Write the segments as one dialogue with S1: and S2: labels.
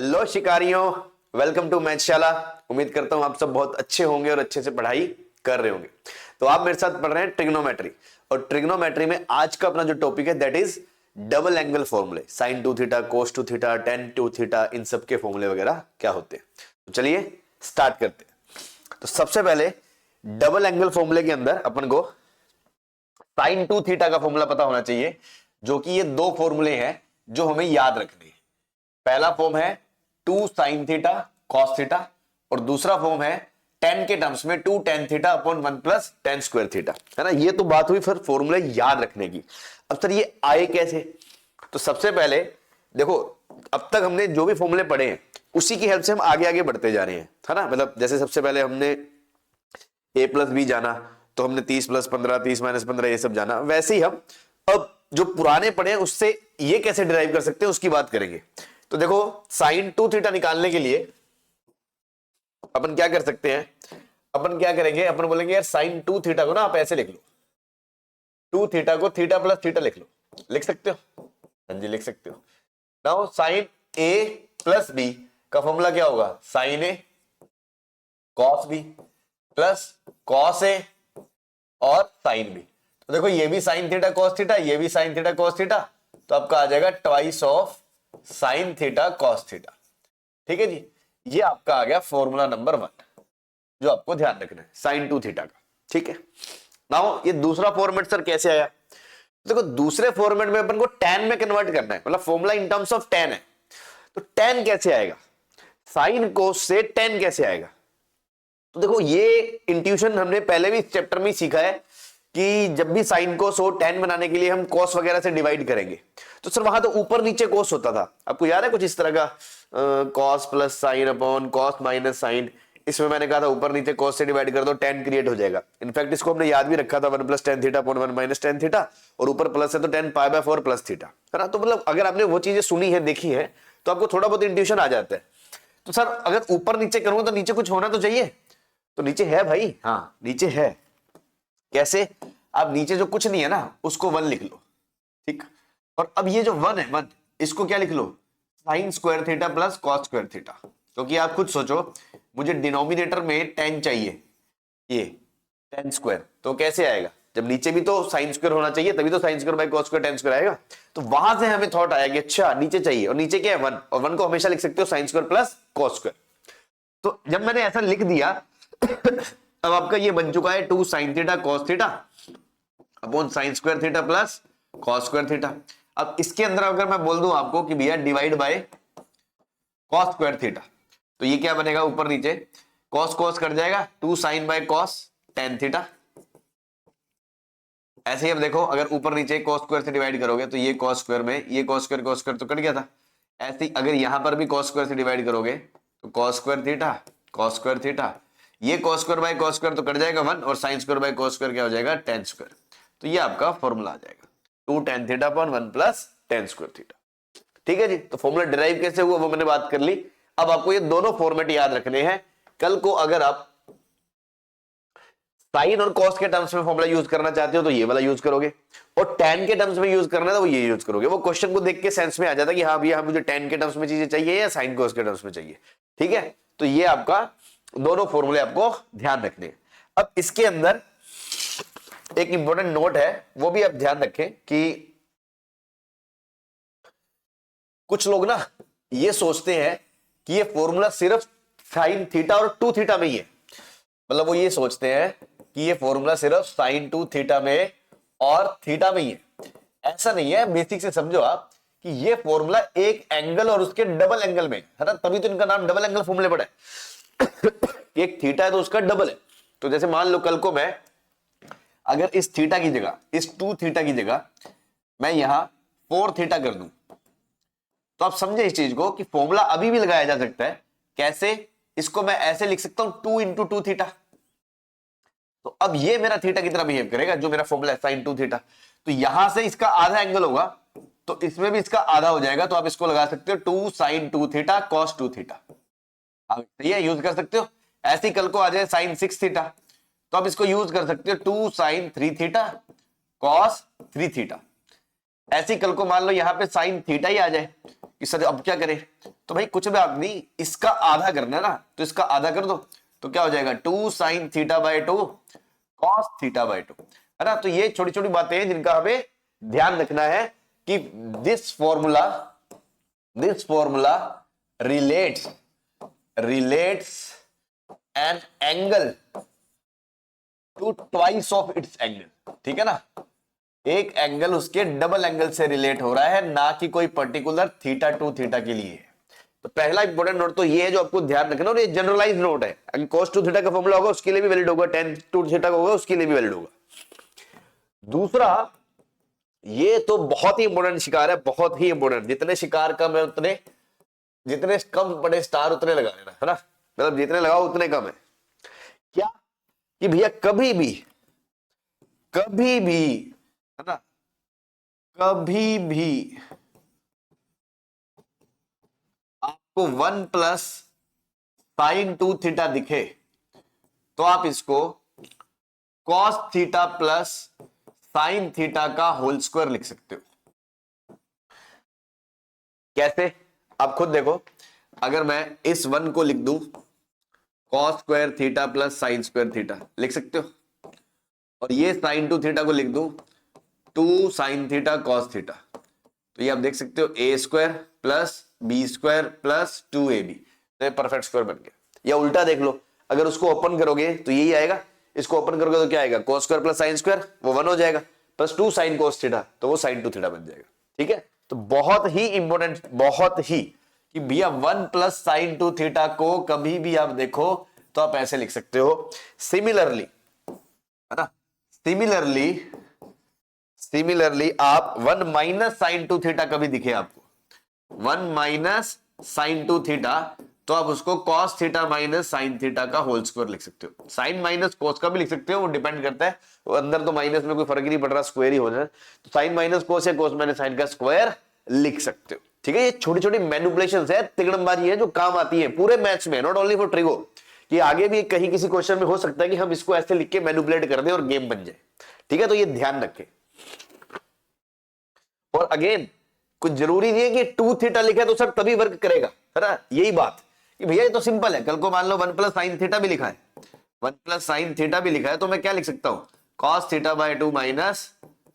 S1: Hello शिकारियों, welcome to मैथशाला। उम्मीद करता हूं आप सब बहुत अच्छे होंगे और अच्छे से पढ़ाई कर रहे होंगे। तो आप मेरे साथ पढ़ रहे हैं ट्रिग्नोमेट्री, और ट्रिग्नोमेट्री में आज का अपना जो टॉपिक है दैट इज डबल एंगल फॉर्मूले। Sine two theta, cos two theta, tan two theta, इन सब के फॉर्मूले वगैरह क्या होते हैं। तो चलिए स्टार्ट करते हैं। तो सबसे पहले डबल एंगल फॉर्मूले के अंदर अपन को साइन टू थीटा का फॉर्मूला पता होना चाहिए, जो कि ये दो फॉर्मूले हैं जो हमें याद रखने हैं। पहला फॉर्म है two sine theta cos theta, और दूसरा फॉर्म है टेन के टर्म्स में two tan theta upon one plus tan square theta, है ना। ये तो बात हुई फिर फॉर्मूले याद रखने की। अब सर ये आए कैसे? तो सबसे पहले देखो, अब तक हमने जो भी फॉर्मूले पढ़े हैं उसी की हेल्प से हम आगे आगे बढ़ते जा रहे हैं, है ना। मतलब जैसे सबसे पहले हमने a प्लस बी जाना, तो हमने 30 प्लस 15, 30 माइनस 15 ये सब जाना। वैसे ही हम अब जो पुराने पढ़े हैं उससे ये कैसे डिराइव कर सकते हैं उसकी बात करेंगे। तो देखो, साइन टू थीटा निकालने के लिए अपन क्या कर सकते हैं, अपन क्या करेंगे, अपन बोलेंगे यार साइन टू थीटा को ना आप ऐसे लिख लो, टू थीटा को थीटा प्लस थीटा लिख लो। लिख सकते हो? हाँ जी, लिख सकते हो। नाउ साइन ए प्लस बी का फॉर्मूला क्या होगा? Sign A cos B plus cos A और साइन बी। तो देखो, ये भी साइन थीटा कॉस थीटा, ये भी साइन थीटा कॉस थीटा, तो आपका आ जाएगा twice of sine theta cos theta. ठीक है जी, ये आपका आ गया फॉर्मूला नंबर 1 जो आपको ध्यान रखना है साइन टू थीटा का। ठीक है। नाउ ये दूसरा फॉर्मेट सर कैसे आया? देखो, दूसरे फॉर्मेट में अपन को tan में कन्वर्ट करना है, मतलब formula in terms of tan है। तो tan कैसे आएगा? साइन कोस से tan कैसे आएगा? तो देखो, ये इंट्यूशन हमने पहले भी इस चैप्टर में सीखा है कि जब भी साइन कोस हो, tan बनाने के लिए हम कॉस वगैरह से डिवाइड करेंगे। तो सर वहां तो ऊपर नीचे कोस होता था, आपको याद है कुछ इस तरह का, cos plus sine upon cos minus sine. इसमें मैंने कहा था ऊपर नीचे कॉस से डिवाइड कर दो, tan क्रिएट हो जाएगा। इनफैक्ट इसको हमने याद भी रखा था, 1 plus ten theta upon 1 minus tan theta, और ऊपर प्लस है तो tan pi by 4 plus theta, है ना। तो मतलब अगर आपने वो चीजें सुनी है, देखी है, तो आपको थोड़ा बहुत इंट्यूशन आ जाता है। तो सर अगर ऊपर नीचे करूंगा तो नीचे कुछ होना तो चाहिए, तो नीचे है भाई, हाँ नीचे है। कैसे? आप नीचे जो कुछ नहीं है ना उसको 1 लिख लो, ठीक। और अब ये जो 1 है, 1 इसको क्या लिख लो? Sine square theta plus cos square theta. क्योंकि आप खुद सोचो, मुझे डिनोमिनेटर में tan चाहिए, ये tan स्क्वायर, तो कैसे आएगा? जब नीचे भी तो साइन स्क्वायर होना चाहिए, तभी तो sign square by cos square tan square आएगा। तो वहां से हमें थॉट आया कि अच्छा नीचे चाहिए, और नीचे क्या है? 1, और 1 को हमेशा लिख सकते हो sine square plus cos square. तो जब मैंने ऐसा लिख दिया अब आपका ये बन चुका है two sine theta cos theta upon sine square theta plus cos square theta. अब इसके अंदर अगर मैं बोल दूं आपको कि भैया divide by cos square theta, तो ये क्या बनेगा? ऊपर नीचे कॉस कॉस कट जाएगा, two sine by cos tan theta. ऐसे ही अब देखो, अगर ऊपर नीचे कॉस स्क्वायर से डिवाइड करोगे तो ये कॉस स्क्वायर में ये कॉस स्क्वायर तो कट गया था। ऐसे ही अगर यहां पर भी कॉस स्क्वायर से डिवाइड करोगे तो cos square theta cos square theta, ये cos square by cos square तो कट जाएगा 1, और sine square by cos square क्या हो जाएगा? Tan square. तो ये आपका फॉर्मूला आ जाएगा two tan theta upon 1 plus tan square theta. ठीक है जी। तो फॉर्मूला डिराइव कैसे हुआ वो मैंने बात कर ली। अब आपको ये दोनों फॉर्मेट याद रखने हैं। कल को अगर आप साइन और कॉस के टर्म्स में फॉर्मूला यूज करना चाहते हो तो ये वाला यूज करोगे, और tan के टर्म्स में यूज करना है तो वो ये यूज करोगे। वो क्वेश्चन को देख के सेंस में आ जाता है कि हाँ भैया मुझे tan के टर्म्स में चीजें चाहिए या साइन कॉस के टर्म्स में चाहिए। ठीक है। तो ये आपका दोनों फॉर्मूले आपको ध्यान रखने हैं। अब इसके अंदर एक इंपॉर्टेंट नोट है, वो भी आप ध्यान रखें कि कुछ लोग ना ये सोचते हैं कि ये फॉर्मूला सिर्फ साइन थीटा और टू थीटा में ही है। मतलब वो ये सोचते हैं कि ये फॉर्मूला सिर्फ साइन टू थीटा में और थीटा में ही है। ऐसा नहीं है। बेसिक से समझो आप कि ये फॉर्मूला एक एंगल और उसके डबल एंगल में है ना, तभी तो इनका नाम डबल एंगल फॉर्मूले पड़ा है। एक थीटा है तो उसका डबल है। तो जैसे मान लो कल को मैं अगर इस थीटा की जगह, इस टू थीटा की जगह मैं यहां 4 थीटा कर दूं, तो आप समझे इस चीज को कि फॉर्मूला अभी भी लगाया जा सकता है। कैसे? इसको मैं ऐसे लिख सकता हूं 2 इंटू टू थीटा। तो अब ये मेरा थीटा की तरह बिहेव करेगा, जो मेरा फॉर्मूला है साइन टू थीटा। तो यहां से इसका आधा एंगल होगा, तो इसमें भी इसका आधा हो जाएगा। तो आप इसको लगा सकते हो 2 sign two theta cos two theta. आप ये यूज कर सकते हो। ऐसे ही कल को आ जाए साइन 6 थीटा, तो आप इसको यूज कर सकते हो 2 साइन 3 थीटा कॉस 3 थीटा। ऐसे ही कल को मान लो यहां पे साइन थीटा ही आ जाए, कि सर अब क्या करें, तो भाई कुछ भी आप नहीं, इसका आधा करना है ना, तो इसका आधा कर दो, तो क्या हो जाएगा 2 sin theta by 2 cos theta by 2, है ना। तो ये छोटी छोटी बातें हैं जिनका हमें ध्यान रखना है कि this formula relates an angle to twice of its angle, ठीक है ना। एक एंगल उसके डबल एंगल से रिलेट हो रहा है, ना कि कोई पर्टिकुलर थीटा टू थीटा के लिए है। तो पहला इंपॉर्टेंट नोट तो ये है जो आपको ध्यान रखना, और ये जनरलाइज नोट है। अगर cos टू थीटा का फॉर्मूला होगा उसके लिए भी वैलिड होगा, tan टू थीटा का होगा उसके लिए भी वैलिड होगा। दूसरा, ये तो बहुत ही इंपॉर्टेंट शिकार है, बहुत ही इंपॉर्टेंट। जितने शिकार कम है उतने, जितने कम पड़े स्टार उतने लगा लेना, है ना। मतलब जितने लगाओ उतने कम है। क्या कि भैया कभी भी है ना, कभी भी आपको 1 प्लस साइन टू थीटा दिखे तो आप इसको cos theta plus sine theta का होल स्क्वायर लिख सकते हो। कैसे, आप खुद देखो। अगर मैं इस 1 को लिख दूं cos square theta plus sign square theta, लिख सकते हो। और ये साइन टू थीटा को लिख दूं 2 साइन थीटा कॉस थीटा, तो ये आप देख सकते हो A square plus B square plus 2ab, तो ये परफेक्ट स्क्वायर बन गया। या उल्टा देख लो, अगर उसको ओपन करोगे तो यही आएगा, इसको ओपन करोगे तो क्या आएगा cos square plus sine square, वो 1 हो जाएगा, प्लस 2 साइन cos थीटा, तो वो साइन टू थीटा बन जाएगा। ठीक है, तो बहुत ही इंपॉर्टेंट, बहुत ही, कि भैया 1 प्लस साइन टू थीटा को कभी भी आप देखो तो आप ऐसे लिख सकते हो। सिमिलरली, है ना, सिमिलरली आप 1 माइनस साइन टू थीटा कभी दिखे आपको, 1 माइनस साइन टू थीटा, तो आप उसको cos theta minus sine theta का होल स्क्वायर लिख सकते हो। साइन माइनस cos का भी लिख सकते हो, वो डिपेंड करता है, वो अंदर तो माइनस में कोई फर्क ही नहीं पड़ रहा, स्क्वायर ही हो जाए, तो साइन माइनस cos या cos माइनस साइन का स्क्वायर लिख सकते हो। ठीक है, ये छोटी छोटी मैनिपुलेशंस है, तिगड़मबाजी है जो काम आती है पूरे मैथ्स में, नॉट ओनली फॉर ट्रिगो। कि आगे भी कहीं किसी क्वेश्चन में हो सकता है कि हम इसको ऐसे लिख के मैनिपुलेट कर दें और गेम बन जाए। ठीक है, तो ये ध्यान रखें। और अगेन कुछ जरूरी नहीं है कि 2 थीटा लिखा है तो सर तभी वर्क करेगा, है ना। यही बात कि भैया ये तो सिंपल है, कल को मान लो 1 प्लस साइन थीटा भी लिखा है, 1 प्लस साइन थीटा भी लिखा है, तो मैं क्या लिख सकता हूं cos theta by 2 minus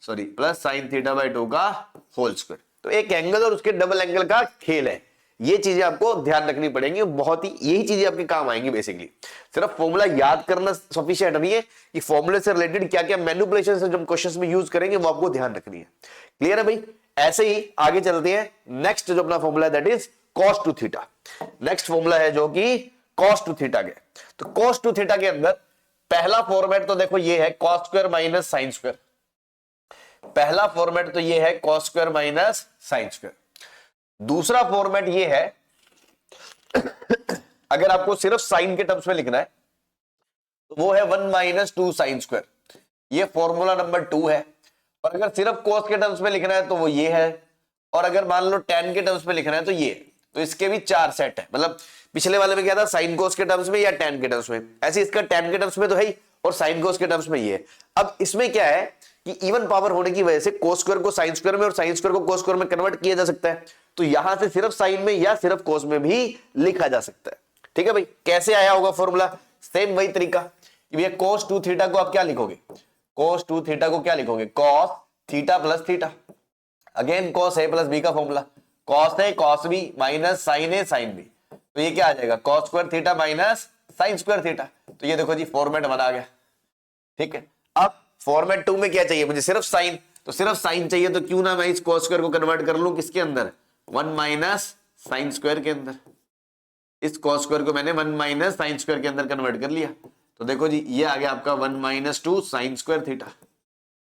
S1: plus sine theta by 2 का होल स्क्वायर। तो एक एंगल और उसके डबल एंगल का खेल है, ये चीजें आपको ध्यान रखनी पड़ेंगी, बहुत ही यही चीजें आपके काम आएंगी। बेसिकली सिर्फ फॉर्मूला याद करना सफिशिएंट नहीं है, कि फॉर्मूले से रिलेटेड क्या क्या मैनिपुलेशन से जो क्वेश्चन में यूज करेंगे वो आपको ध्यान रखनी है। क्लियर है भाई। ऐसे ही आगे चलते हैं, नेक्स्ट जो अपना फॉर्मूला है that is cos two theta. Next formula है जो कि cos टू थीटा के। तो cos टू थीटा के अंदर पहला फॉर्मेट तो देखो ये है cos square minus sine square, पहला फॉर्मेट तो ये है cos square minus sine square. दूसरा फॉर्मेट ये है अगर आपको सिर्फ साइन के टर्म्स में लिखना है तो वो है 1 माइनस 2 साइन स्क्वायर, ये फॉर्मूला नंबर 2 है। और अगर सिर्फ cos के टर्म्स में लिखना है तो वो ये है, और अगर मान लो tan के टर्म्स में लिखना है तो ये, तो इसके भी 4 सेट है। मतलब पिछले वाले में क्या था, साइन cos के टर्म्स में या tan के टर्म्स में, ऐसे इसका tan के टर्म्स में तो है ही, और साइन cos के टर्म्स में ये है। अब इसमें क्या है कि इवन पावर होने की वजह से cos स्क्वायर को साइन स्क्वायर में और साइन स्क्वायर को cos स्क्वायर में कन्वर्ट किया जा सकता है, तो यहां से सिर्फ साइन में या सिर्फ cos में भी लिखा जा सकता है। ठीक है भाई, कैसे आया होगा फॉर्मूला, सेम वही तरीका कि भैया cos टू थीटा को आप क्या लिखोगे, cos टू थीटा को क्या लिखोगे, cos theta plus theta, again cos a plus b का formula, cos a cos b minus sin a sin b, तो ये क्या आ जाएगा cos square theta minus sine square theta. तो ये देखो जी फॉर्मेट बना गया। ठीक है, अब फॉर्मेट 2 में क्या चाहिए मुझे, सिर्फ साइन, तो सिर्फ साइन चाहिए, तो क्यों ना मैं इस cos स्क्वायर को कन्वर्ट कर लूं किसके अंदर, 1 माइनस साइन स्क्वायर के अंदर। इस cos स्क्वायर को मैंने 1 माइनस साइन स्क्वायर के अंदर कन्वर्ट कर लिया, तो देखो जी ये आ गया आपका 1 minus 2 sine square theta,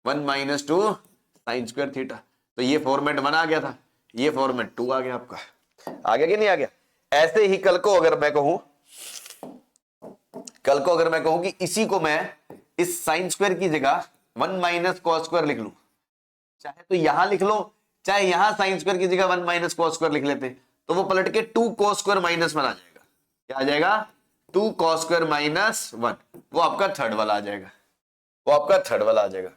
S1: 1 minus 2 sine square theta. तो ये फॉर्मेट 1 आ गया था, ये फॉर्मेट 2 आ गया आपका। आ गया कि नहीं आ गया। ऐसे ही कल को अगर मैं कहूं कि इसी को मैं इस साइन स्क्वायर की जगह 1 माइनस cos स्क्वायर लिख लूं, चाहे तो यहां लिख लो, चाहे यहां साइन स्क्वायर की जगह 1 माइनस cos स्क्वायर लिख लेते, तो वो पलट के 2 cos स्क्वायर माइनस 1 आ जाएगा। क्या आ जाएगा 2 cos स्क्वायर माइनस 1, वो आपका थर्ड वाला आ जाएगा, वो आपका थर्ड वाला आ जाएगा।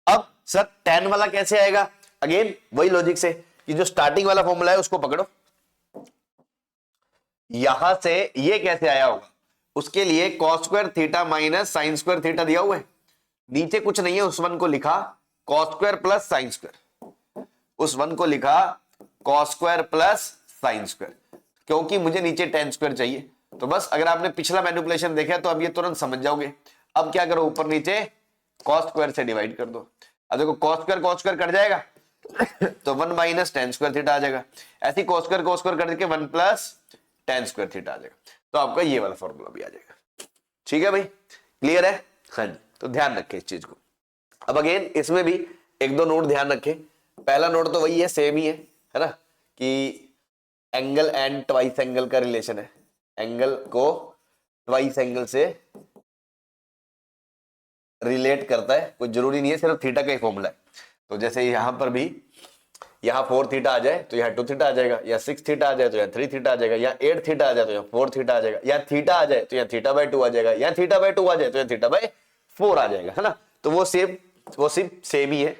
S1: अब सर tan वाला कैसे आएगा, अगेन वही लॉजिक से कि जो स्टार्टिंग वाला फॉर्मूला है उसको पकड़ो, यहां से ये कैसे आया होगा, उसके लिए cos square theta minus sine square theta दिया हुआ है, नीचे कुछ नहीं है, उस वन को लिखा cos square plus sine square, उस वन को लिखा cos square plus sine square, क्योंकि मुझे नीचे टेन स्क्वायर चाहिए। तो बस अगर आपने पिछला मैनिपुलेशन देखा तो अब ये तुरंत समझ जाओगे। अब क्या करो, ऊपर नीचे कॉस स्क्वायर से डिवाइड कर दो। अब देखो कॉस स्क्वायर कट जाएगा तो 1 माइनस टेन स्क्वायर थीटा आ जाएगा, ऐसी कॉस स्क्वायर करके 1 प्लस टेन स्क्वायर थीटा आ जाएगा। तो आपका ये वाला फॉर्मूला भी आ जाएगा। ठीक है भाई, क्लियर है? हाँ जी, तो ध्यान रखें इस चीज को। अब अगेन इसमें भी एक दो नोट ध्यान रखें। पहला नोट तो वही है, सेम ही है ना, कि एंगल एंड ट्वाइस एंगल का रिलेशन है, एंगल को ट्वाइस एंगल से रिलेट करता है, कोई जरूरी नहीं है सिर्फ थीटा का ही फॉर्मूला है। तो जैसे यहां पर भी, यहाँ 4 थीटा आ जाए तो यहाँ 2 थीटा आ जाएगा, या 6 थीटा आ जाए तो यहाँ 3 थीटा आ जाएगा, या 8 थीटा आ जाए तो यहाँ 4 थीटा आ जाएगा, या थीटा आ जाए तो यहाँ थीटा बाय 2 आ जाएगा, या थीटा बाय 2 आ जाए तो यहाँ थीटा बाय 4 आ जाएगा, है ना। तो वो सिर्फ सेम ही है।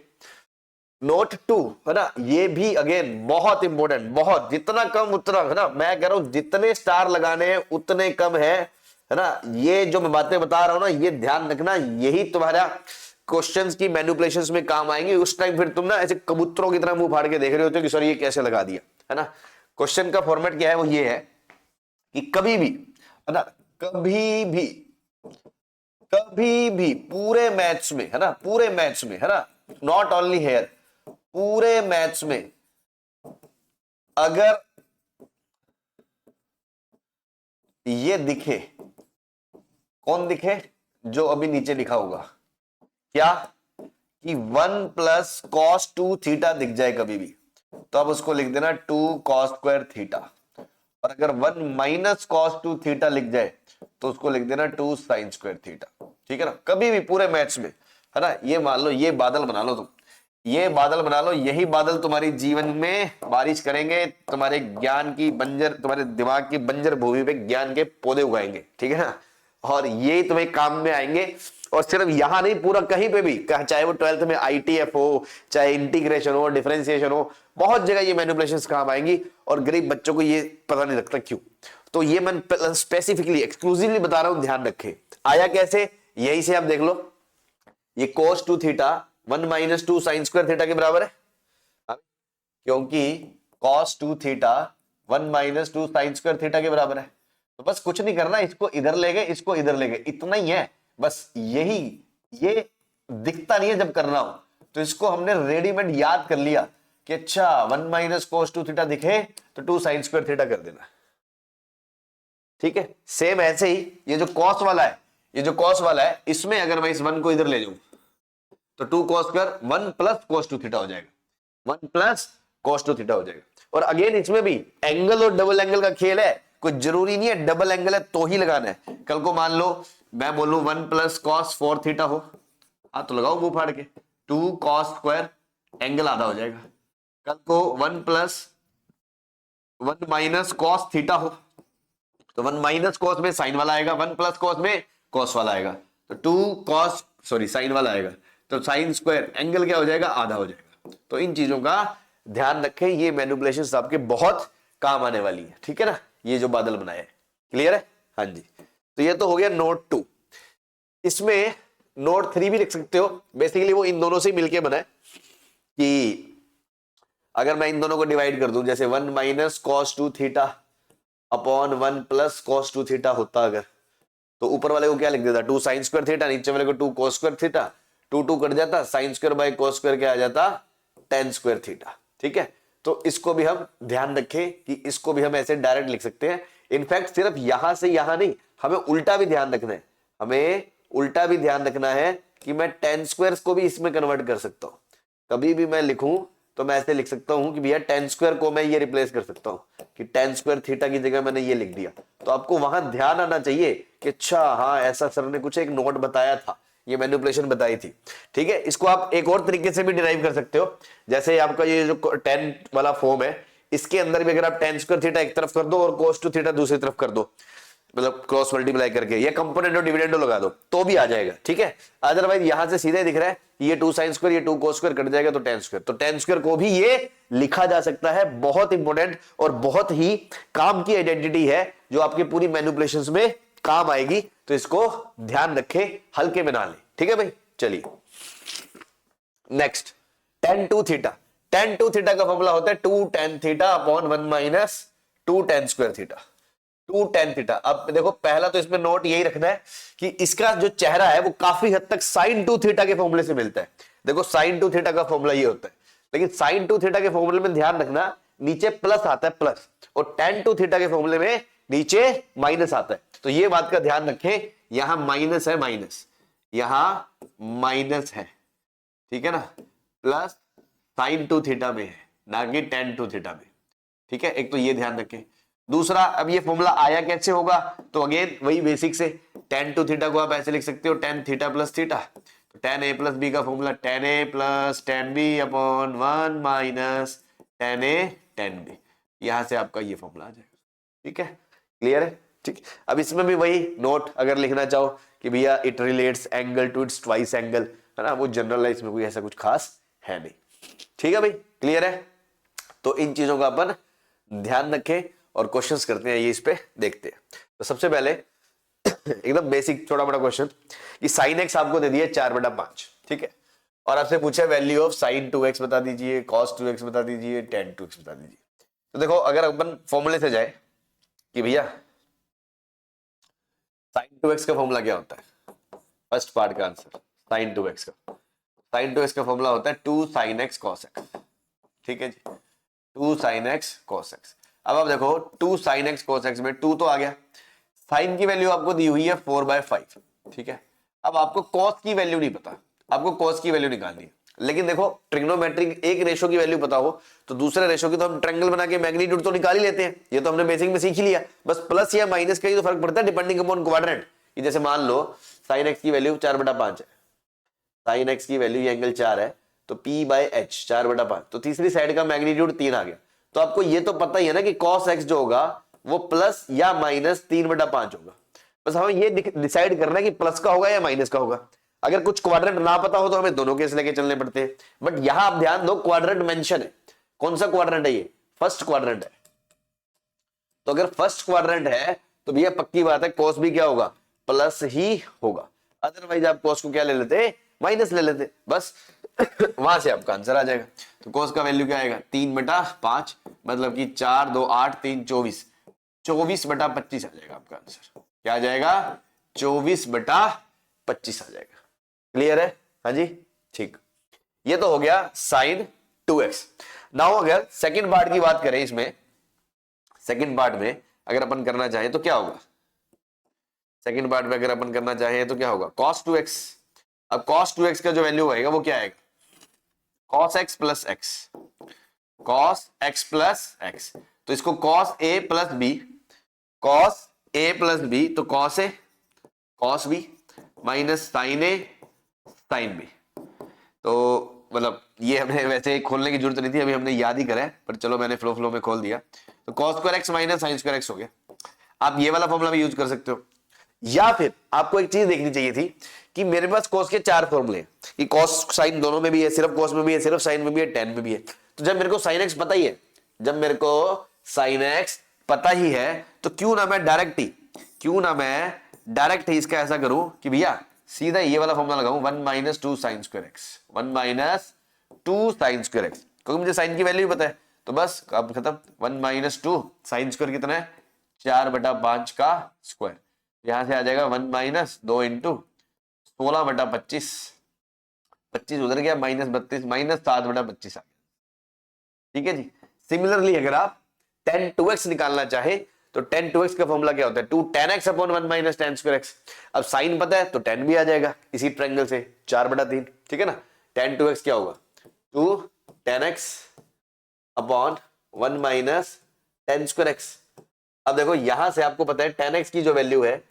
S1: नोट 2 है ना, ये भी अगेन बहुत इंपॉर्टेंट, बहुत, जितना कम उतना, है ना, मैं कह रहा हूं जितने स्टार लगाने हैं उतने कम है ना। ये जो मैं बातें बता रहा हूं ना, ये ध्यान रखना, यही तुम्हारा क्वेश्चंस की मैनिपुलेशंस में काम आएंगे। उस टाइम फिर तुम ना ऐसे कबूतरों की तरह मुंह फाड़ के देख रहे होते हो कि सर ये कैसे लगा दिया, है ना। क्वेश्चन का फॉर्मेट क्या है, वो ये है कि कभी भी, है ना, कभी भी पूरे मैथ्स में, है ना, पूरे मैथ्स में, है ना, नॉट ओनली हेयर, पूरे मैथ्स में अगर ये दिखे, कौन दिखे, जो अभी नीचे लिखा होगा, क्या, कि 1 प्लस कॉस 2 थीटा दिख जाए कभी भी, तो अब उसको लिख देना 2 कॉस स्क्वायर थीटा। और अगर 1 माइनस कॉस 2 थीटा लिख जाए तो उसको लिख देना 2 साइन स्क्वायर थीटा। ठीक है ना, कभी भी पूरे मैथ्स में, है ना। ये मान लो, ये बादल बना लो तुम, ये बादल बना लो, यही बादल तुम्हारी जीवन में बारिश करेंगे, तुम्हारे ज्ञान की बंजर, तुम्हारे दिमाग की बंजर भूमि पे ज्ञान के पौधे उगाएंगे। ठीक है ना, और ये तुम्हें काम में आएंगे। और सिर्फ यहां नहीं, पूरा कहीं पे भी, चाहे वो 12th में ITF हो, चाहे इंटीग्रेशन हो, डिफरेंशिएशन हो, बहुत जगह ये मैनिपुलेशंस काम आएंगी। और गरीब बच्चों को ये पता नहीं लगता क्यों। तो ये मैं स्पेसिफिकली एक्सक्लूसिवली बता रहा हूं, ध्यान रखें। आया कैसे, यही से आप देख लो, ये cos 2 theta 1 minus 2 sine square theta के बराबर है, क्योंकि cos 2 theta 1 minus 2 sine square theta के बराबर है। तो बस कुछ नहीं करना, इसको इधर ले गए, इसको इधर ले गए, इतना ही है बस। यही, ये दिखता नहीं है जब करना हो, तो इसको हमने रेडीमेड याद कर लिया कि अच्छा 1 माइनस cos 2 थीटा दिखे तो 2 साइन स्क्वायर थीटा कर देना। ठीक है, सेम ऐसे ही ये जो cos वाला है, ये जो cos वाला है, इसमें अगर मैं इस 1 को इधर ले जाऊं तो 2 cos square 1 plus cos 2 theta हो जाएगा, 1 प्लस cos 2 थीटा हो जाएगा। और अगेन इसमें भी एंगल और डबल एंगल का खेल है, कोई जरूरी नहीं है डबल एंगल है तो ही लगाना है। कल को मान लो मैं बोलूं 1 प्लस cos 4 थीटा हो, हाँ तो लगाओ मुंह फाड़ के, 2 cos स्क्वायर एंगल आधा हो जाएगा। कल को 1 प्लस 1 माइनस cos थीटा हो, तो 1 माइनस कॉस में साइन वाला आएगा, 1 प्लस कॉस में कॉस वाला आएगा, तो 2 कॉस, सॉरी साइन वाला आएगा, तो साइन स्क्वायर एंगल क्या हो जाएगा, आधा हो जाएगा। तो इन चीजों का ध्यान रखें, ये मैनिपुलेशंस आपके बहुत काम आने वाली है। ठीक है ना, ये जो बादल बनाया है, क्लियर है? हाँ जी, तो ये तो हो गया नोट 2। इसमें नोट 3 भी लिख सकते हो, बेसिकली वो इन दोनों से मिलकर बना है कि अगर मैं इन दोनों को डिवाइड कर दूं, जैसे 1 minus cos 2 theta upon 1 plus cos 2 theta होता अगर, तो ऊपर वाले को क्या लिख देता, 2 साइन स्क्वायर थीटा, नीचे वाले को 2 cos स्क्वायर थीटा, 2 कट जाता, sign square bye cos square क्या आ जाता, tan स्क्वायर थीटा। ठीक है, तो इसको भी हम ध्यान रखें कि इसको भी हम ऐसे डायरेक्ट लिख सकते हैं। इनफैक्ट सिर्फ यहां से यहां नहीं, हमें उल्टा भी ध्यान रखना है, हमें उल्टा भी ध्यान रखना है कि मैं tan स्क्वायर को भी इसमें कन्वर्ट कर सकता हूं। कभी भी मैं लिखूं तो मैं ऐसे लिख सकता हूं कि भैया tan स्क्वायर को मैं ये रिप्लेस कर सकता हूं कि tan स्क्वायर थीटा की जगह मैंने ये लिख दिया। तो आपको वहां ध्यान आना चाहिए कि अच्छा हाँ ऐसा सर ने कुछ एक नोट बताया था, ये मैनिपुलेशन बताई थी। ठीक है, इसको आप एक और तरीके से भी डिराइव कर सकते हो, जैसे आपका ये जो tan वाला फॉर्म है, इसके अंदर भी अगर आप tan स्क्वायर थीटा एक तरफ कर दो और cos 2 थीटा दूसरी तरफ कर दो, मतलब क्रॉस मल्टीप्लाई करके, या कंपोनेंट और डिविडेंड लगा दो तो भी आ जाएगा, ठीक है। अदरवाइज यहां से सीधे दिख रहा है ये 2 साइन स्क्वायर, ये 2 कोस स्क्वायर कट जाएगा तो टेन स्क्वायर, तो टेन स्क्वायर को भी ये लिखा जा सकता है। बहुत इंपॉर्टेंट और बहुत ही काम की आइडेंटिटी है जो आपकी पूरी मैनिपुलेशंस में काम आएगी, तो इसको ध्यान रखे, हल्के में ना ले, ठीक है भाई। चलिए next, tan 2 theta. tan 2 theta का फॉर्मूला होता है 2 tan theta upon 1 minus 2 tan square theta, 2 tan theta. अब देखो पहला तो इसमें नोट यही रखना है कि इसका जो चेहरा है वो काफी हद तक sin 2 थीटा के फॉर्मूले से मिलता है। देखो sin 2 थीटा का फॉर्मूला ये होता है, लेकिन sin 2 थीटा के फॉर्मूले में ध्यान रखना नीचे प्लस आता है प्लस, और tan 2 थीटा के फॉर्मूले में नीचे माइनस आता है। तो ये बात का ध्यान रखें, यहां माइनस है, माइनस यहां माइनस है, ठीक है ना, प्लस sin 2 थीटा में है ना कि tan 2 थीटा में, ठीक है। एक तो ये ध्यान रखें। दूसरा, अब ये फॉर्मूला आया कैसे होगा, तो अगेन वही बेसिक से tan 2 थीटा को आप ऐसे लिख सकते हो tan थीटा प्लस थीटा, तो tan a प्लस बी का formula tan a plus tan b upon 1 minus tan a tan b, यहां से आपका ये फॉर्मूला आ जाएगा, ठीक है। क्लियर है, ठीक। अब इसमें भी वही नोट अगर लिखना चाहो कि भैया it relates angle to its twice angle, है ना, वो जनरल है, इसमें कोई ऐसा कुछ खास है नहीं, ठीक है भाई। क्लियर है, तो इन चीजों का अपन ध्यान रखें और क्वेश्चंस करते हैं, ये इस पे देखते हैं। तो सबसे पहले एकदम बेसिक छोटा बड़ा क्वेश्चन कि sin x आपको दे दिया 4/5, ठीक है, और आपसे पूछा वैल्यू ऑफ sin 2x बता दीजिए, cos 2x बता दीजिए, tan 2x बता दीजिए। तो देखो अगर अपन फॉर्मूले से जाए कि भैया sin 2x का फॉर्मूला क्या होता है, फर्स्ट पार्ट का आंसर sin 2x का, sin 2x का फॉर्मूला होता है 2 sin x cos x, ठीक है जी, 2 sin x cos x। अब आप देखो 2 sin x cos x में 2 तो आ गया, sin की वैल्यू आपको दी हुई है 4/5, ठीक है। अब आपको cos की वैल्यू नहीं पता, आपको cos की वैल्यू निकालनी है, लेकिन देखो ट्रिग्नोमेट्रिक एक रेशो की वैल्यू पता हो तो दूसरे रेशो की तो हम ट्रायंगल बना के मैग्नीट्यूड तो निकाल ही लेते हैं, ये तो हमने बेसिक में सीख ही लिया। बस प्लस या माइनस का ही तो फर्क पड़ता है डिपेंडिंग अपॉन क्वाड्रेंट। जैसे मान लो sin x की वैल्यू 4/5 है, sin x की वैल्यू ये एंगल 4 है, तो p/h 4/5, तो तीसरी साइड का मैग्नीट्यूड 3 आ गया। तो आपको ये तो पता ही है ना कि cos x जो होगा वो प्लस या माइनस 3/5 होगा। बस हमें ये डिसाइड करना है कि प्लस का होगा या माइनस का होगा। अगर कुछ क्वाड्रेंट ना पता हो तो हमें दोनों केस लेके चलने पड़ते हैं, बट यहां आप ध्यान दो क्वाड्रेंट मेंशन है। कौन सा क्वाड्रेंट है, ये फर्स्ट क्वाड्रेंट है, तो अगर फर्स्ट क्वाड्रेंट है तो भैया पक्की बात है cos भी क्या होगा, प्लस ही होगा। अदरवाइज आप cos को क्या ले लेते, माइनस ले लेते, बस वहां से आपका आंसर आ जाएगा। तो cos का वैल्यू क्या आएगा 3/5, मतलब कि 4 2 8 3 24, 24/25 आ जाएगा आपका आंसर। क्या आ जाएगा, 24/25 आ जाएगा। क्लियर है, हाँ जी, ठीक। ये तो हो गया sin 2x। नाउ अगर सेकंड पार्ट की बात करें, इसमें सेकंड पार्ट में अगर अपन करना चाहें तो क्या होगा, सेकंड पार्ट में अगर अपन करना चाहें तो क्या होगा, cos 2x। अब cos 2x का जो वैल्यू आएगा वो क्या आएगा, cos x plus x, cos x plus x। तो इसको cos a plus b, cos a plus b, तो cos a cos b minus sin a sin b। तो मतलब ये हमें वैसे खोलने की जरूरत नहीं थी, अभी हमने याद ही करा है, पर चलो मैंने फ्लो में खोल दिया। तो cos square x minus sin square x हो गया। आप ये वाला फॉर्मूला भी यूज कर सकते हो, या फिर आपको एक चीज देखनी चाहिए थी कि मेरे पास cos के 4 फॉर्मूले हैं, कि cos sin दोनों में भी है, सिर्फ cos में भी है, सिर्फ sin में भी है, tan में भी है। तो जब मेरे को sin x पता ही है, जब मेरे को sin x पता ही है, तो क्यों ना मैं डायरेक्ट ही इसका ऐसा करूं कि भैया सीधा ये वाला फॉर्मूला लगाऊं 1 minus 2 sin square x, 1 minus 2 sin square x, क्योंकि मुझे sin की वैल्यू भी पता है। तो बस अब खत्म, 1 माइनस 2 sin स्क्वायर कितना है, 4/5 का स्क्वायर, यहां से आ जाएगा 1 माइनस 2 इंटू 16/25, 25 उधर गया, माइनस 32, माइनस 7/25 आ गया, ठीक है जी। सिमिलरली अगर आप tan 2x निकालना चाहे तो tan 2x का फॉर्मूला क्या होता है, 2 tan x upon 1 minus tan square x। अब sin पता है तो tan भी आ जाएगा इसी ट्रायंगल से, 4/3, ठीक है ना। tan 2x क्या होगा, 2 tan x upon 1 minus tan square x। अब देखो यहां से आपको पता है tan x की जो वैल्यू है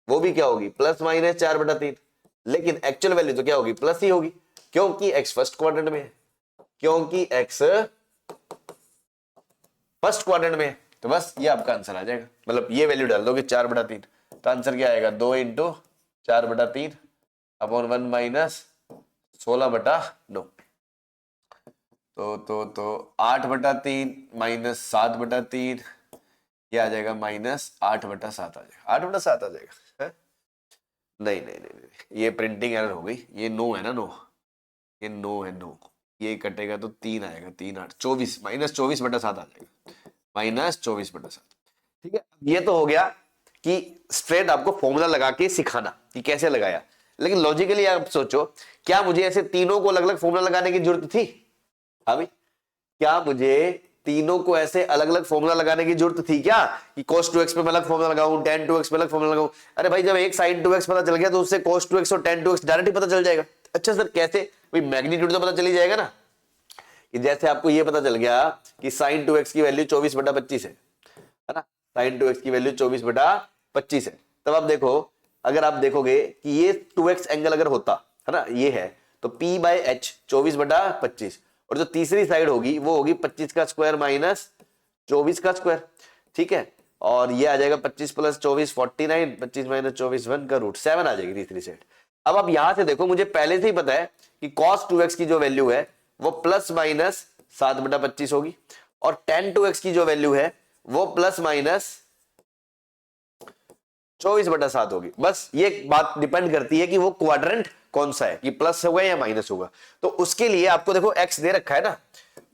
S1: वो भी क्या होगी, प्लस माइनस 4/3, लेकिन एक्चुअल वैल्यू तो क्या होगी, प्लस ही होगी, क्योंकि x फर्स्ट क्वाड्रेंट में है, क्योंकि x फर्स्ट क्वाड्रेंट में। तो बस ये आपका आंसर आ जाएगा, मतलब ये वैल्यू डाल दोगे 4/3, तो आंसर क्या आएगा 2 इंटू 4/3 अपॉन 1 माइनस 16/9। तो 8/3 माइनस 7/3 ये आ जाएगा -8/7 आ जाएगा, 8/7 आ जाएगा है? नहीं नहीं नहीं नहीं, ये प्रिंटिंग एरर हो गई, ये 9 है ना, 9, ये 9 है, 9, ये कटेगा तो 3 आएगा, 3 8 24 -24/7 आ जाएगा, -24/7। ठीक है, ये तो हो गया कि स्ट्रेट आपको फॉर्मूला लगा के सिखाना कि कैसे लगाया, लेकिन लॉजिकली आप सोचो, क्या मुझे ऐसे तीनों को अलग अलग फॉर्मूला लगाने की जरूरत थी? हाँ भाई, क्या मुझे तीनों को ऐसे अलग अलग फॉर्मूला लगाने की जरूरत थी क्या, कि cos 2x पे मैं अलग फॉर्मूला लगाऊं, tan 2x पे अलग फॉर्मूला लगाऊं? अरे भाई, जब एक sin 2x पता चल गया तो उससे cos 2x और tan 2x डायरेक्ट ही पता चल जाएगा। अच्छा सर कैसे? भाई मैग्नीट्यूड तो पता चल ही जाएगा ना, कि जैसे आपको ये पता चल गया कि sin 2x की वैल्यू 24/25 है ना, sin 2x की वैल्यू 24/25 है, तब आप देखो, अगर आप देखोगे कि ये 2x एंगल अगर होता है ना, ये है, तो P/H 24/25, और जो तीसरी साइड होगी वो होगी 25 का स्क्वायर माइनस 24 का स्क्वायर। ठीक है, और ये आ जाएगा 25 + 24 49, 25 - 24 1 का रूट 7 आ जाएगी तीसरी साइड। अब आप यहां से देखो, मुझे पहले से ही पता है कि cos 2x की जो वैल्यू है वो ±7/25 होगी, और tan 2x की जो वैल्यू है वो ±24/7 होगी। बस ये बात डिपेंड करती है कि वो क्वाड्रेंट कौन सा है, कि प्लस होगा या माइनस होगा। तो उसके लिए आपको देखो x दे रखा है ना,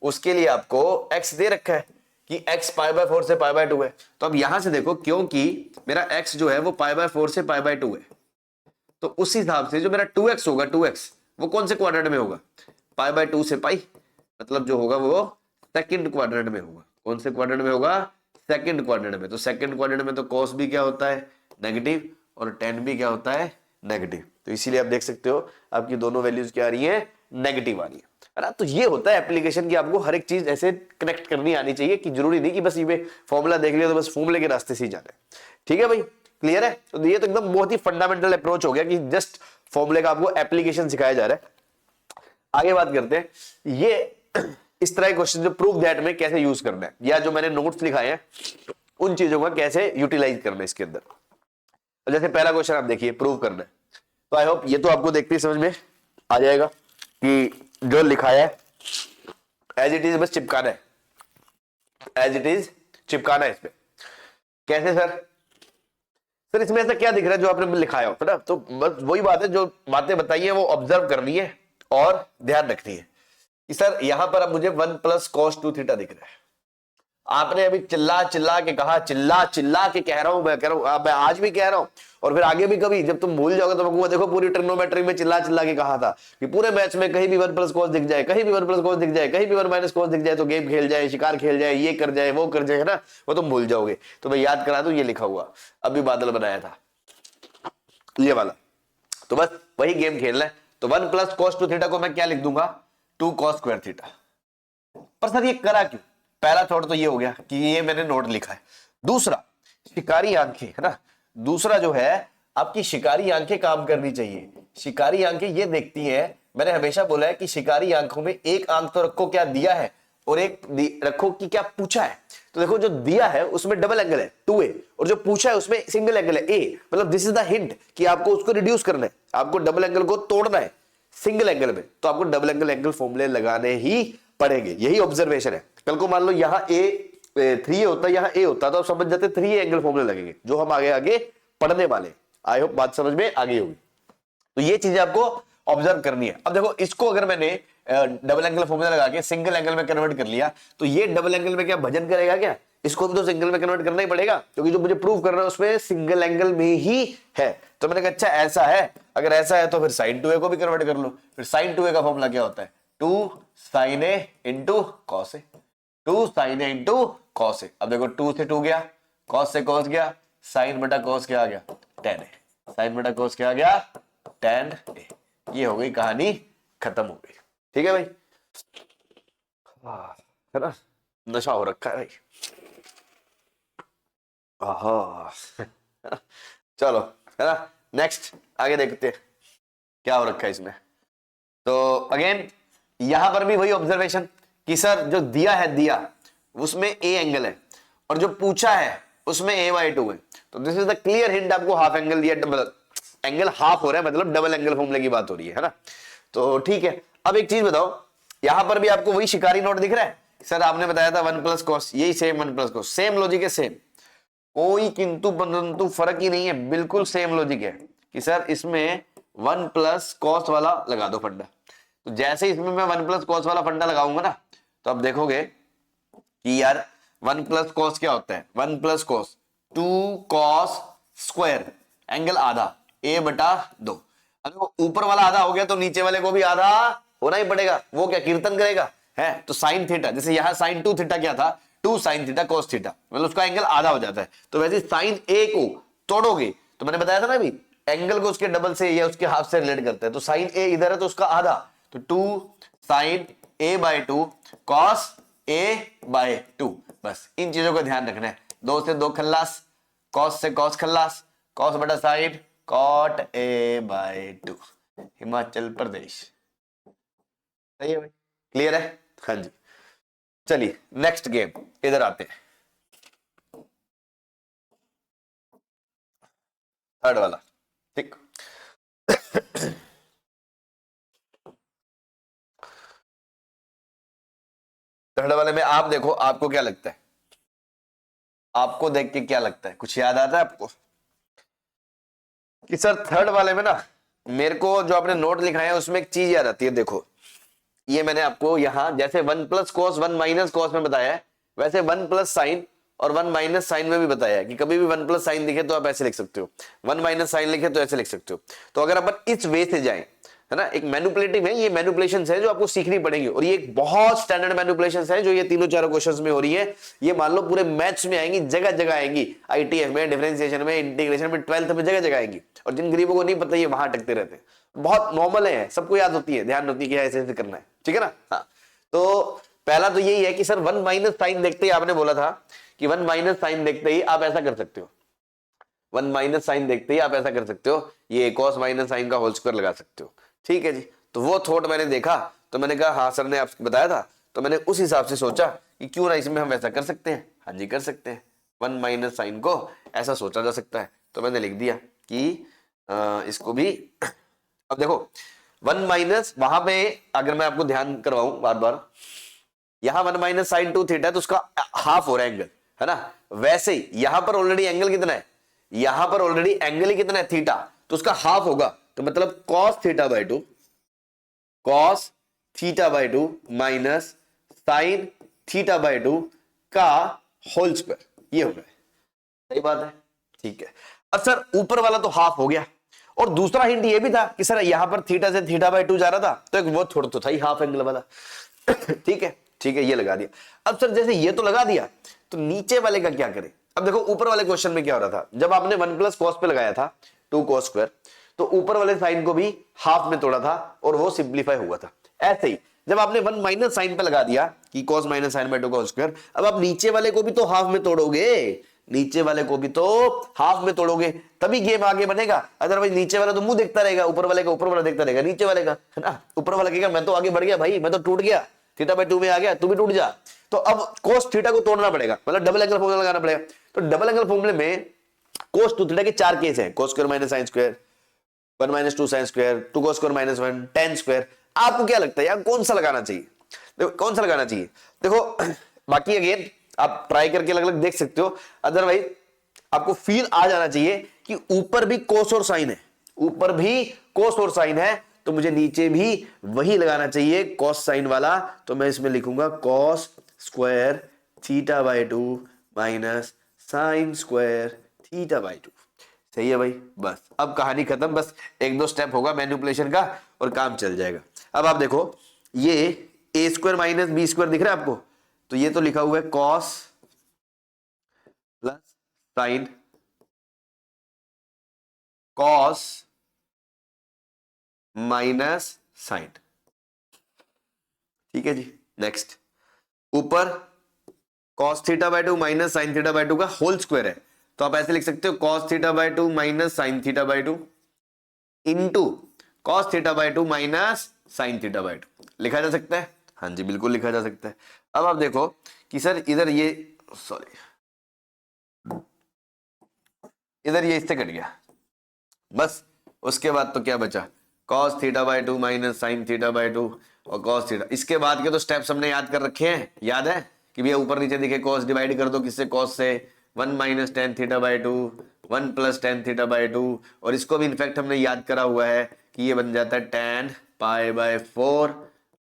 S1: उसके लिए आपको x दे रखा है कि x π/4 से π/2 है। तो अब यहां से देखो, क्योंकि मेरा x जो है वो π/4 से π/2 है, तो उस हिसाब से जो मेरा 2x होगा, 2x वो कौन से क्वाड्रेंट में होगा? π/2 से पाई, मतलब जो होगा वो सेकंड क्वाड्रेंट में होगा। कौन से क्वाड्रेंट में होगा? सेकंड क्वाड्रेंट में। तो सेकंड क्वाड्रेंट में तो cos भी क्या होता है? नेगेटिव, और tan भी क्या होता है? नेगेटिव। तो इसीलिए आप देख सकते हो आपकी दोनों वैल्यूज क्या आ रही है? नेगेटिव आ रही है ना। तो ये होता है एप्लीकेशन की, आपको हर एक चीज ऐसे कनेक्ट करनी आनी चाहिए, कि जरूरी नहीं कि बस ये फॉर्मूला देख लिया तो बस फॉर्मूले के रास्ते से ही जाना है। ठीक है भाई, क्लियर है? तो ये तो एकदम बहुत ही फंडामेंटल अप्रोच हो गया कि जस्ट फॉर्मूले का आपको एप्लीकेशन सिखाया जा रहा है। आगे बात करते हैं, ये इस तरह के क्वेश्चन जो प्रूफ दैट में कैसे यूज करना है, या जो मैंने नोट्स लिखाए हैं उन चीजों का कैसे यूटिलाइज करना है इसके अंदर। तो जैसे पहला क्वेश्चन आप देखिए, प्रूव करना है, तो आई होप ये तो आपको देखते ही समझ में आ जाएगा कि जो लिखा है एज इट इज बस चिपकाना है, एज इट इज चिपकाना है। इसमें कैसे सर इसमें ऐसा क्या दिख रहा है जो आपने लिखाया हो ना? तो बस वही बात है, जो बातें बताई है वो ऑब्जर्व करनी है और ध्यान रखनी है कि सर यहां पर अब मुझे 1 + cos 2 थीटा दिख रहा है। आपने अभी चिल्ला चिल्ला के कहा, चिल्ला चिल्ला के कह रहा हूं, मैं कह रहा हूं, मैं आज भी कह रहा हूं, और फिर आगे भी कभी जब तुम भूल जाओगे तो मैं कहूंगा देखो पूरी ट्रिग्नोमेट्री में चिल्ला चिल्ला के कहा था कि पूरे मैच में कहीं भी 1 + cos दिख जाए, कहीं भी 1 + cos दिख जाए, कहीं भी 1 - cos दिख जाए तो गेम खेल जाए, शिकार खेल जाए, ये कर जाए, वो कर जाए, है ना, वो तुम भूल जाओगे। तो मैं याद करा दूं, ये लिखा हुआ अभी बादल बनाया था ये वाला, तो बस वही गेम खेलना है। तो 1 + cos 2 थीटा को मैं क्या लिख दूंगा? 2 cos स्क्वायर थीटा। पर सर ये करा क्यों? पहला थॉट तो ये हो गया कि ये मैंने नोट लिखा है। दूसरा, शिकारी आंखें, है ना, दूसरा जो है आपकी शिकारी आंखें काम करनी चाहिए। शिकारी आंखें ये देखती हैं, मैंने हमेशा बोला है कि शिकारी आंखों में एक आंख तो रखो क्या दिया है, और एक रखो कि क्या पूछा है। तो देखो जो दिया है उसमें डबल एंगल है 2a, और जो पूछा है उसमें सिंगल एंगल है a, मतलब दिस इज द हिंट कि आपको उसको रिड्यूस करना है, आपको डबल एंगल को तोड़ना है सिंगल एंगल में, तो आपको डबल एंगल फॉर्मूले लगाने ही पड़ेंगे। यही ऑब्जर्वेशन है। कल को मान लो यहाँ a 3a होता, यहाँ a होता, तो आप समझ जाते 3a एंगल फॉर्मूले लगेंगे, जो हम आगे आगे पढ़ने वाले। आई होप बात समझ में आ गई होगी। तो ये चीजें आपको ऑब्जर्व करनी है। अब देखो इसको अगर मैंने डबल एंगल फॉर्मूला लगा के सिंगल एंगल में कन्वर्ट कर लिया, तो ये डबल एंगल में क्या भजन करेगा क्या? इसको भी तो सिंगल में कन्वर्ट करना ही पड़ेगा, क्योंकि जो मुझे प्रूव करना है उसमें सिंगल एंगल में ही है। तो मैंने कहा अच्छा ऐसा है, अगर ऐसा है तो फिर sin 2a को भी कन्वर्ट कर लो। फिर sin 2a का फॉर्मूला क्या होता है? 2 sin a × cos a, 2 sin a × cos a। अब देखो 2 से 2 गया, cos से cos गया, sin बटा cos क्या आ गया? tan a। sin बटा cos क्या आ गया? tan a। ये हो गई कहानी, खत्म हो गई। ठीक है भाई, है ना, नशा हो रखा है भाई। चलो, है ना, नेक्स्ट आगे देखते हैं क्या हो रखा है इसमें। तो अगेन यहां पर भी वही ऑब्जर्वेशन कि सर जो दिया है, दिया उसमें ए एंगल है, और जो पूछा है उसमें a/2 है, तो this is the clear hint, आपको हाफ एंगल दिया, डबल एंगल हाफ हो रहा है, मतलब डबल एंगल फॉर्मूले की बात हो रही है ना। तो ठीक है, अब एक चीज बताओ, यहां पर भी आपको वही शिकारी नोट दिख रहा है, सर आपने बताया था 1 + cos, यही सेम 1 + cos, सेम लॉजिक है, सेम, कोई किंतु परंतु फर्क ही नहीं है, बिल्कुल सेम लॉजिक है कि सर इसमें 1 + cos वाला लगा दो फंडा। तो जैसे इसमें मैं 1 + cos वाला फंडा लगाऊंगा ना, तो अब देखोगे कि यार 1 + cos क्या होता है, 1 + cos 2 cos स्क्वायर, एंगल आधा, a/2। अगर वो ऊपर वाला आधा हो गया तो नीचे वाले को भी आधा होना ही पड़ेगा, वो क्या कीर्तन करेगा है। तो साइन थीटा, जैसे यहां साइन 2 थीटा क्या था, 2 sin थीटा cos थीटा, मतलब उसका एंगल आधा हो जाता है। तो वैसे साइन a को तोड़ोगे तो मैंने बताया था ना अभी, एंगल को उसके डबल से या उसके हाफ से रिलेट करते हैं, तो साइन a इधर है तो उसका आधा, तो 2 sin a/2 cos a/2, बस इन चीजों का ध्यान रखना है। 2 से 2 खल्लास, cos से cos खल्लास, cos बटा sign cot a/2, Himachal Pradesh. सही है भाई, क्लियर है, हाँ जी। चलिए नेक्स्ट गेम, इधर आते हैं, थर्ड वाला, ठीक। थर्ड वाले में आप देखो, आपको क्या लगता है, आपको देख के क्या लगता है, कुछ याद आता है आपको कि सर थर्ड वाले में ना, मेरे को जो आपने नोट लिखा है उसमें एक चीज याद आती है। देखो ये मैंने आपको यहां जैसे 1 + cos 1 - cos में बताया है, वैसे 1 + sin और 1 - sin में भी बताया है कि कभी भी 1 + sin दिखे तो आप ऐसे लिख सकते हो, 1 - sin लिखे तो ऐसे लिख सकते हो। तो अगर अपन इस वे से जाएं, है ना, एक मैनिपुलेटिव है, ये मैनिपुलेशन है जो आपको सीखनी पड़ेंगी, और ये एक बहुत स्टैंडर्ड मैनिपुलेशन है जो ये तीनों चारों क्वेश्चंस में हो रही है। ये मान लो पूरे मैथ्स में आएंगी, जगह जगह आएंगी, आईटीएफ में, डिफरेंशिएशन में, इंटीग्रेशन में, 12th में, जगह जगह आएंगी, और जिन गरीबों को नहीं पता ये वहां अटकते रहते हैं। बहुत नॉर्मल है, सबको याद होती है, ध्यान होती है कि ऐसे ऐसे करना है, ठीक है ना। हाँ, तो पहला तो यही है कि सर 1 - sin देखते ही आपने बोला था कि 1 - sin देखते ही आप ऐसा कर सकते हो, 1 - sin देखते ही आप ऐसा कर सकते हो, ये cos - sin का होल स्क्वायर लगा सकते हो, ठीक है जी। तो वो थॉट मैंने देखा, तो मैंने कहा हाँ सर ने आपको बताया था, तो मैंने उस हिसाब से सोचा कि क्यों ना इसमें हम ऐसा कर सकते हैं। हाँ जी कर सकते हैं, 1 - sin को ऐसा सोचा जा सकता है, तो मैंने लिख दिया कि इसको भी अब देखो 1 - वहां पे अगर मैं आपको ध्यान करवाऊं बार बार, यहां 1 - sin 2 थीटा, तो उसका हाफ हो रहा है एंगल, है ना। वैसे ही यहां पर ऑलरेडी एंगल कितना है, यहां पर ऑलरेडी एंगल ही कितना है, थीटा, तो उसका हाफ होगा, तो मतलब cos θ/2, cos θ/2 माइनस sin θ/2 का होल स्क्वायर, ये हो रहा है, सही बात है, ठीक है। अब सर ऊपर वाला तो हाफ हो गया, और दूसरा हिंट ये भी था कि सर यहां पर थीटा से θ/2 जा रहा था, तो एक वो थोड़ा तो था ही हाफ एंगल वाला। ठीक है, ठीक है, ये लगा दिया। अब सर जैसे ये तो लगा दिया, तो नीचे वाले का क्या करें। अब देखो ऊपर वाले क्वेश्चन में क्या हो रहा था, जब आपने 1 + cos पे लगाया था 2 cos स्क्वायर, तो ऊपर वाले साइन को भी हाफ में तोड़ा था और वो सिंप्लीफाई हुआ था। ऐसे ही जब आपने 1 - sin पे लगा दिया कि cos - sin/2 का होल स्क्वायर, अब आप नीचे वाले को भी तो हाफ में तोड़ोगे, नीचे वाले को भी तो हाफ में तोड़ोगे, तभी गेम आगे बनेगा। अदरवाइज नीचे वाला तो मुंह देखता रहेगा, ऊपर वाले का ऊपर वाला देखता रहेगा नीचे वाले का, है ना। ऊपर वाला कहेगा मैं तो आगे बढ़ गया भाई, मैं तो टूट गया, θ/2 में आ गया, तू भी टूट जा। तो अब cos थीटा को तोड़ना पड़ेगा, मतलब डबल एंगल फॉर्मूला लगाना पड़ेगा। तो डबल एंगल फॉर्मूले में cos 2 थीटा के 4 केस हैं, cos square - sin square, 1 - 2 sin square, 2 cos square -1, tan square. आपको क्या लगता है यार कौन सा लगाना चाहिए, देखो कौन सा लगाना चाहिए। देखो बाकी अगेन आप ट्राई करके अलग अलग देख सकते हो, अदरवाइज आपको फील आ जाना चाहिए कि ऊपर भी कोस और साइन है, ऊपर भी कोस और साइन है, तो मुझे नीचे भी वही लगाना चाहिए कॉस साइन वाला। तो मैं इसमें लिखूंगा cos square θ/2 minus sine square θ/2। सही है भाई, बस अब कहानी खत्म, बस एक दो स्टेप होगा मैनिपुलेशन का और काम चल जाएगा। अब आप देखो ये a² माइनस b² दिख रहा है आपको, तो ये तो लिखा हुआ है cos plus sine, cos minus sine, ठीक है जी। नेक्स्ट ऊपर cos θ/2 माइनस साइन θ/2 का होल स्क्वायर है, तो आप ऐसे लिख सकते हो cos θ/2 minus sine θ/2 into cos θ/2 minus sine θ/2, लिखा जा सकता है। हाँ जी बिल्कुल लिखा जा सकता है। अब आप देखो कि सर इधर ये सॉरी इधर ये इससे कट गया बस। उसके बाद तो क्या बचा, cos theta by 2 minus sine theta by 2 और cos थीटा। इसके बाद के तो स्टेप्स हमने याद कर रखे हैं, याद है कि भैया ऊपर नीचे दिखे cos डिवाइड कर दो किससे, cos से, 1 minus tan theta by 2, 1 plus tan theta by 2, और इसको भी इनफैक्ट हमने याद करा हुआ है कि ये बन जाता है tan pi by 4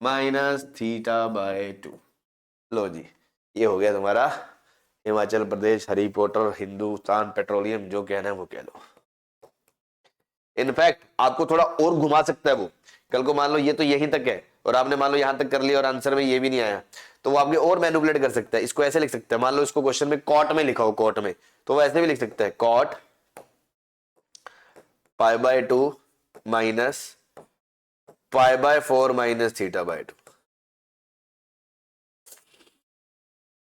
S1: minus theta by 2। लो जी, ये हो गया तुम्हारा हिमाचल प्रदेश हरी पोटर हिंदुस्तान पेट्रोलियम, जो कहना है वो कह लो। इनफैक्ट आपको थोड़ा और घुमा सकता है वो। कल को मान लो ये तो यहीं तक है और आपने मान लो यहां तक कर लिया और आंसर में ये भी नहीं आया, तो वो आपके और मैनिपुलेट कर सकता है। इसको ऐसे लिख सकता है, मान लो इसको क्वेश्चन में कॉट में लिखा हो, कॉट में, तो वो ऐसे भी लिख सकता है, cot pi by 2 minus pi by 4 minus theta by 2।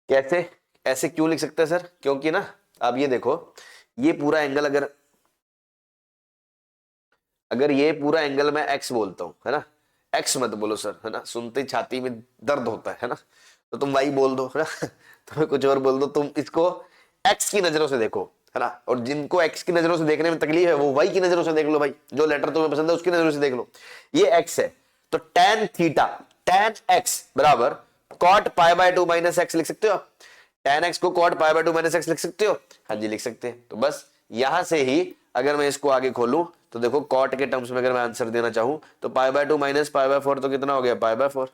S1: कैसे, ऐसे क्यों लिख सकते हैं सर? क्योंकि ना आप ये देखो, ये पूरा एंगल अगर ये पूरा एंगल मैं x बोलता हूं, है ना, x मत बोलो सर, है ना, सुनते ही छाती में दर्द होता है ना, तो तुम y बोल दो, है ना तुम्हें कुछ और बोल दो, तुम इसको x की नजरों से देखो, है ना। और जिनको x की नजरों से देखने में तकलीफ है वो y की नजरों से देख लो भाई, जो लेटर तुम्हें पसंद है उसकी नजरों से देख लो। ये x है तो tan थीटा tan x बराबर cot pi by 2 minus x लिख सकते हो आप। tan x को cot pi by 2 minus x लिख सकते हो, हाँ जी लिख सकते हैं। तो बस यहां से ही अगर मैं इसको आगे खोलूं तो देखो कॉट के टर्म्स में अगर मैं आंसर देना चाहूं तो पाई बाय 2 माइनस पाई बाय 4 तो कितना हो गया, पाई बाय 4,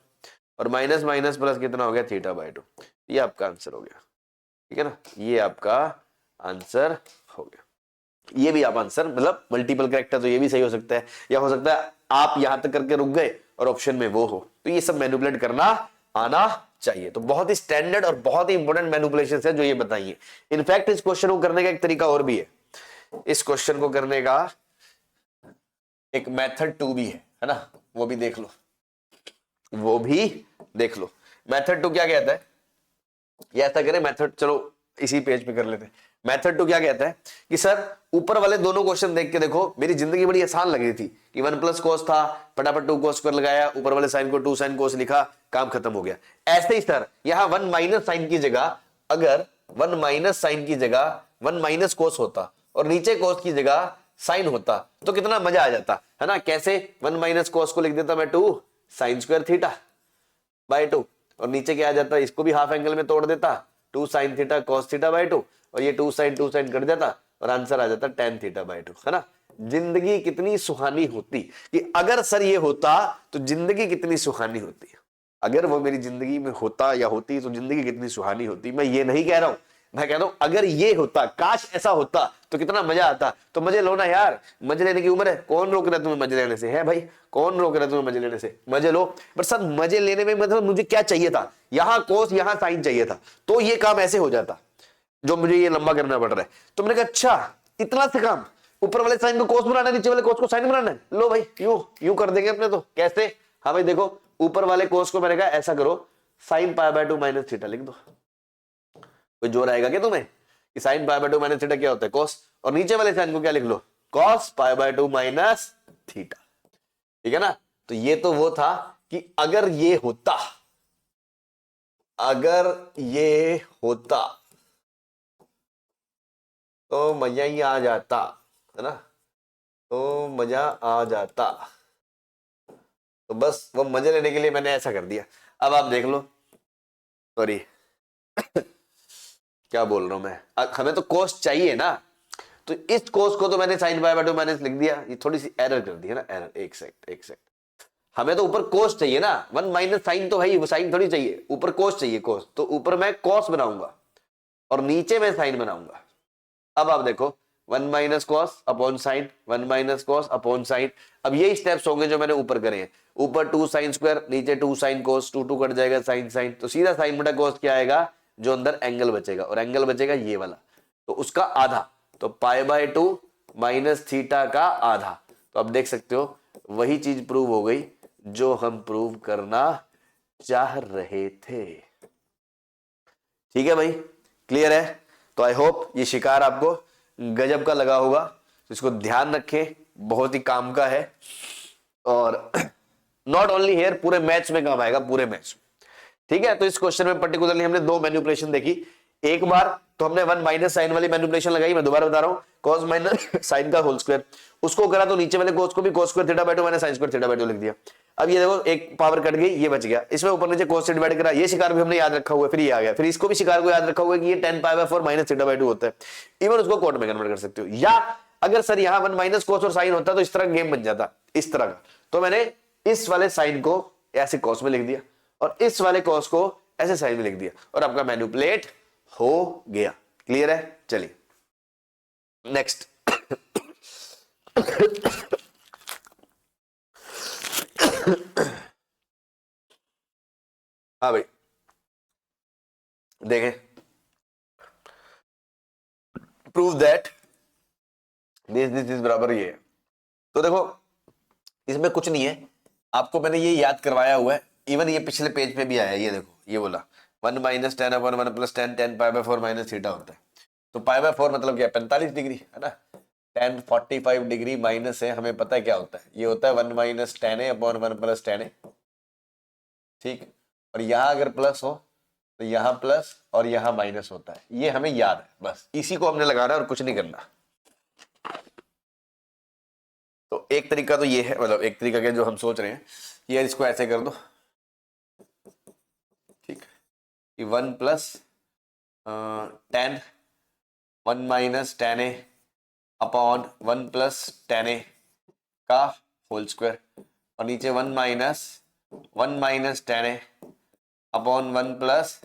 S1: और माइनस माइनस प्लस कितना हो गया, थीटा बाय 2। ये आपका आंसर हो गया, ठीक है ना, ये आपका आंसर हो गया। ये भी आप आंसर मतलब मल्टीपल करेक्ट है तो ये भी सही हो सकता है, या हो सकता है आप यहां तक करके रुक गए और ऑप्शन में वो हो। तो ये सब मैनिपुलेट करना आना चाहिए। तो बहुत ही स्टैंडर्ड और बहुत ही इंपॉर्टेंट मैनिपुलेशन है जो ये बताइए। इनफैक्ट इस क्वेश्चन को करने का एक तरीका और भी है, इस क्वेश्चन को करने का एक मेथड 2 भी है ना, वो भी देख लो, वो भी देख लो। मेथड 2 क्या कहता है, ये ऐसा करें मेथड, चलो इसी पेज पे कर लेते हैं। मेथड 2 क्या कहता है कि सर ऊपर वाले दोनों क्वेश्चन देख के देखो, मेरी जिंदगी बड़ी आसान लग रही थी कि 1 प्लस कोस था, फटाफट 2 कोस स्क्वायर लगाया, ऊपर वाले साइन को 2 साइन कोस लिखा, काम खत्म हो गया। ऐसे ही सर यहां 1 माइनस साइन की जगह अगर 1 माइनस साइन की जगह 1 माइनस कोस होता और नीचे कोस की जगह साइन होता तो कितना मजा आ जाता, है ना। कैसे, 1 माइनस कोस को लिख देता मैं 2 साइन स्क्वायर थीटा बाय 2, और नीचे क्या आ जाता, इसको भी हाफ एंगल में तोड़ देता, 2 sign theta cos theta by 2, और ये 2 साइन कट जाता और आंसर आ जाता tan थीटा बाय 2, है ना। जिंदगी कितनी सुहानी होती कि अगर सर ये होता तो जिंदगी कितनी सुहानी होती। अगर वो मेरी जिंदगी में होता या होती तो जिंदगी कितनी सुहानी होती। मैं ये नहीं कह रहा हूं, मैं कहता हूं अगर ये होता, काश ऐसा होता तो कितना मजा आता। तो मजे लो ना यार, मजे लेने की उम्र है, कौन रोक रहा है तुम्हें मजे लेने से, है भाई, कौन रोक रहा है तुम्हें मजे लेने से, मजे लो। पर सर मजे लेने में मतलब मुझे क्या चाहिए था, यहां कोस यहां साइन चाहिए था, तो ये काम ऐसे हो जाता जो मुझे ये लंबा करना पड़ रहा है। तो मैंने कहा अच्छा इतना से काम, ऊपर वाले साइन को कोस बनाना है, नीचे वाले कोस को साइन बनाना है, लो भाई यूं कर देंगे अपने। तो कैसे, हाँ भाई देखो ऊपर वाले कोस को मैंने कहा ऐसा करो, sine pi by 2 minus theta लिख दो। कोई जोर आएगा क्या तुम्हें कि sine pi by 2 minus theta क्या होता है, कोस, और नीचे वाले साइन को क्या लिख लो, cos pi by 2 minus theta, ठीक है ना। तो ये तो वो था कि अगर ये होता, अगर ये होता तो मजा ही आ जाता, है ना, तो मजा आ जाता। तो बस वो मजे लेने के लिए मैंने ऐसा कर दिया। अब आप देख लो, सॉरी क्या बोल रहा हूं मैं, हमें तो कोस चाहिए ना, तो इस कोस को तो मैंने साइन पाई बाय 2 माइनस लिख दिया। ये थोड़ी सी एरर कर दी है ना, एरर, एक सेकंड, हमें तो ऊपर कोस चाहिए ना, 1 माइनस साइन तो है ही, वो साइन थोड़ी चाहिए, ऊपर कोस चाहिए, कोस, तो ऊपर मैं कोस बनाऊंगा और नीचे मैं साइन बनाऊंगा। अब आप देखो 1 minus cos upon sine, 1 minus cos upon sine. अब ये स्टेप्स होंगे जो मैंने ऊपर करे हैं, ऊपर 2 साइन स्क्वायर, नीचे 2 साइन कोस, 2 कट जाएगा, साइन साइन, तो सीधा साइन बटा कोस क्या आएगा, जो अंदर एंगल बचेगा, और एंगल बचेगा ये वाला, तो उसका आधा, तो पाई बाय 2 माइनस थीटा का आधा। तो अब देख सकते हो वही चीज प्रूव हो गई जो हम प्रूव करना चाह रहे थे। ठीक है भाई, क्लियर है। तो आई होप ये शिकार आपको गजब का लगा होगा, इसको ध्यान रखें, बहुत ही काम का है, और नॉट ओनली हियर, पूरे मैच में काम आएगा, पूरे मैच में। ठीक है, तो इस क्वेश्चन में पर्टिकुलरली हमने 2 मैनिपुलेशन देखी। एक बार तो हमने वन माइनस साइन वाली मैनिपुलेशन लगाई, मैं दोबारा बता रहा हूँ, cos माइनस साइन का होल स्क्वायर, उसको करा तो नीचे वाले cos को भी cos square theta by 2 minus sine square theta by 2 लिख दिया। अब ये देखो एक पावर कट गई, ये बच गया, इसमें ऊपर नीचे cos से डिवाइड करा, ये शिकार भी हमने याद रखा हुआ है, फिर ये आ गया, फिर इसको भी शिकार को याद रखा हुआ है कि ये tan pi by 4 minus theta by 2 होता है। इवन उसको कोट में कन्वर्ट कर सकते हो, या अगर सर यहाँ वन माइनस cos और साइन होता तो इस तरह गेम बन जाता, इस तरह का, तो मैंने इस वाले साइन को ऐसे cos में लिख दिया और इस वाले cos को ऐसे साइन में लिख दिया और आपका मैनिपुलेट हो गया। क्लियर है? चलिए नेक्स्ट। हाँ भाई देखें, प्रूव दैट दिस इज बराबर ये है। तो देखो इसमें कुछ नहीं है, आपको मैंने ये याद करवाया हुआ है, इवन ये पिछले पेज पे भी आया है, ये देखो ये बोला 1 minus 10 upon 1 plus 10 10 pi by 4 minus theta होता है। तो पाई बाय 4 मतलब क्या है? 45 डिग्री है ना, 10 45 डिग्री माइनस है, हमें पता है क्या होता है, ये होता है 1 माइनस 10 अपॉन 1 प्लस 10, ठीक। और यहां अगर प्लस हो तो यहां प्लस और यहां माइनस होता है, ये हमें याद है, बस इसी को हमने लगाना और कुछ नहीं करना। तो एक तरीका तो ये है, मतलब एक तरीका के जो हम सोच रहे हैं, ये इसको ऐसे कर दो, ठीक, कि 1 प्लस 10 1 माइनस 10 अपॉन 1 प्लस 10 का होल स्क्वायर, और नीचे 1 माइनस 10 अपॉन 1 प्लस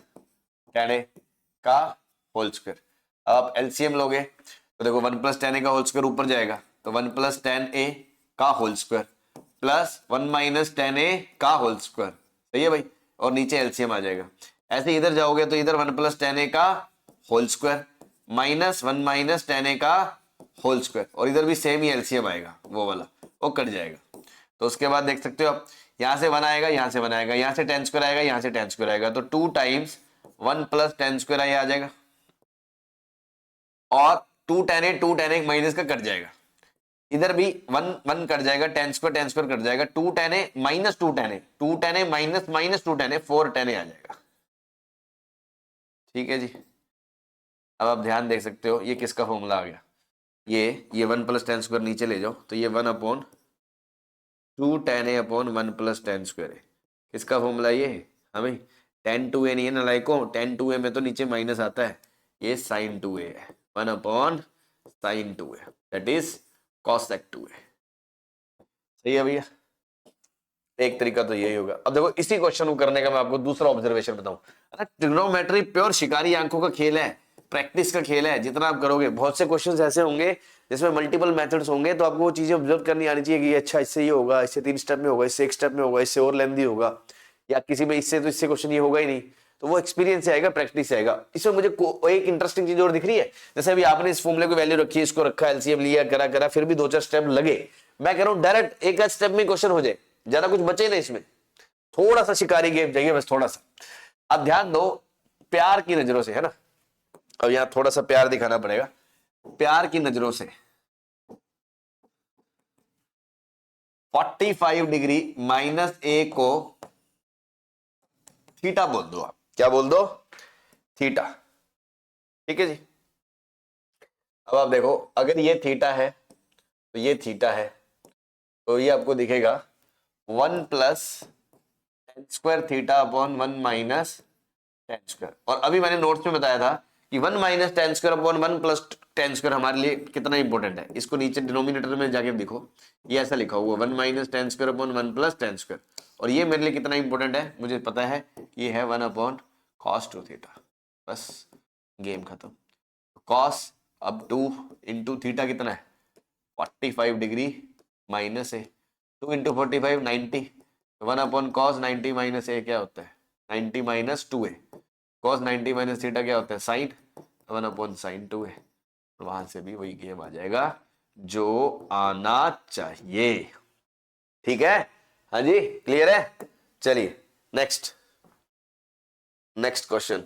S1: 10 का होल स्क्वायर। अब आप एलसीएम लोगे तो देखो 1 प्लस 10 का होल स्क्वायर ऊपर जाएगा, तो 1 प्लस 10a का whole square plus 1 minus 10a का होल स्क्वायर, सही है भाई, और नीचे एलसीएम आ जाएगा। ऐसे इधर जाओगे तो इधर 1 प्लस 10a का whole square minus 1 minus 10a का होल स्क्वायर, और इधर भी सेम ही एलसीएम आएगा, वो वाला वो कट जाएगा। तो उसके बाद देख सकते हो आप, यहां से 1 आएगा, यहां से 1 आएगा, यहां से 10 स्क्वायर आएगा, यहां से 10 स्क्वायर आएगा, तो 2 टाइम्स 1 प्लस 10 स्क्वायर आ जाएगा, और 2 tan a माइनस का कट जाएगा, इधर भी 1 कट जाएगा, 10 स्क्वायर कट जाएगा, 2 tan a minus 2 tan a minus minus 2 tan a 4 tan a आ जाएगा। ठीक है जी, अब आप ध्यान देख सकते हो ये किसका फॉर्मूला आ गया, ये 1 प्लस 10 स्क्वायर नीचे ले जाओ, तो ये 1 upon 2 tan a upon 1 plus 10 square है, किसका फॉर्मूला ये है? हमें tan 2a नहीं है ना लाइको, tan 2a में तो नीचे माइनस आता है, ये sin 2a है, 1 upon sin 2a that is cosec 2a। सही है भैया, एक तरीका तो यही होगा। अब देखो इसी क्वेश्चन को करने का मैं आपको दूसरा ऑब्जर्वेशन बताऊं, ट्रिग्नोमेट्री प्योर शिकारी आंखों का खेल है, प्रैक्टिस का खेल है, जितना आप करोगे बहुत से क्वेश्चंस ऐसे होंगे जिसमें मल्टीपल मेथड्स होंगे, तो आपको वो चीजें ऑब्जर्व करनी आनी चाहिए कि अच्छा इससे ये होगा, इससे 3 स्टेप में होगा, इससे 1 स्टेप में होगा, इससे और लेंथी होगा, या किसी में इससे तो इससे क्वेश्चन ये होगा ही नहीं, तो वो एक्सपीरियंस से आएगा, प्रैक्टिस से आएगा। इसमें मुझे एक इंटरेस्टिंग चीज और दिख रही है, जैसे अभी आपने इस फॉर्मूले की वैल्यू रखी है, इसको रखा, एलसीएम लिया, करा फिर भी 2-4 स्टेप लगे, मैं कह रहा हूं डायरेक्ट एक आध स्टेप में क्वेश्चन हो जाए, ज्यादा कुछ बचे ना इसमें, थोड़ा सा शिकारी गेम चाहिए बस, थोड़ा सा। अब ध्यान दो प्यार की नजरों से, है ना, अब यहां थोड़ा सा प्यार दिखाना पड़ेगा, प्यार की नजरों से 45 डिग्री माइनस a को थीटा बोल दो, आप क्या बोल दो? थीटा। ठीक है जी, अब आप देखो अगर ये थीटा है तो ये थीटा है, तो ये आपको दिखेगा 1 plus 10 square theta upon 1 minus 10 square. और अभी मैंने नोट्स में बताया था कि 1 minus 10 square upon 1 plus 10 square हमारे लिए कितना इंपॉर्टेंट है, इसको नीचे डिनोमिनेटर में जाके देखो, ये ऐसा लिखा हुआ 1 minus 10 square upon 1 plus 10 square, और ये मेरे लिए कितना इंपॉर्टेंट है मुझे पता है, ये है 1 अपॉन cos 2 थीटा, बस गेम खत्म। cos अब 2 इंटू थीटा कितना है 45 डिग्री माइनस है, 2 इंटू 45 90, 1 अपॉन cos 90 माइनस ए क्या होता है 90 minus 2a, cos 90 minus theta क्या होता है साइन 1 अपॉन साइन 2a, वहां से भी वही गेम आ जाएगा जो आना चाहिए। ठीक है, हाँ जी क्लियर है। चलिए नेक्स्ट क्वेश्चन।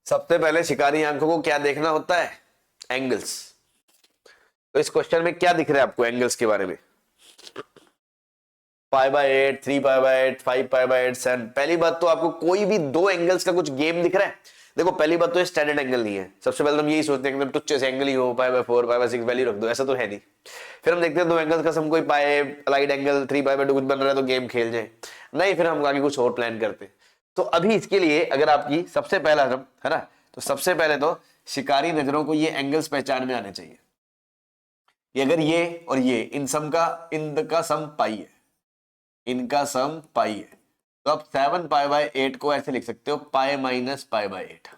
S1: सबसे पहले शिकारी आंखों को क्या देखना होता है? एंगल्स। तो इस क्वेश्चन में क्या दिख रहा है आपको एंगल्स के बारे में? π/8, 3π/8, 5π/8, 7। पहली बात तो आपको कोई भी दो एंगल्स का कुछ गेम दिख रहा है? देखो पहली बात तो ये स्टैंडर्ड एंगल नहीं है। सबसे पहले हम यही सोचते हैं कि टुच्चे से एंगल ही हो, π/4, π/6 वैल्यू रख दो, ऐसा तो है नहीं। फिर हम देखते हैं दो एंगल्स का सम कोई पाई अलाइड एंगल 3π/2 कुछ बन रहा है तो गेम खेल जाए, नहीं फिर हम आगे कुछ और प्लान करते हैं। तो अभी इसके लिए अगर आपकी सबसे पहला सम है ना, तो सबसे पहले तो शिकारी नजरों को ये एंगल्स पहचान में आने चाहिए। ये अगर ये और ये इनका सम पाई है, इनका सम पाई है, तो आप 7π/8 को ऐसे लिख सकते हो π-π/8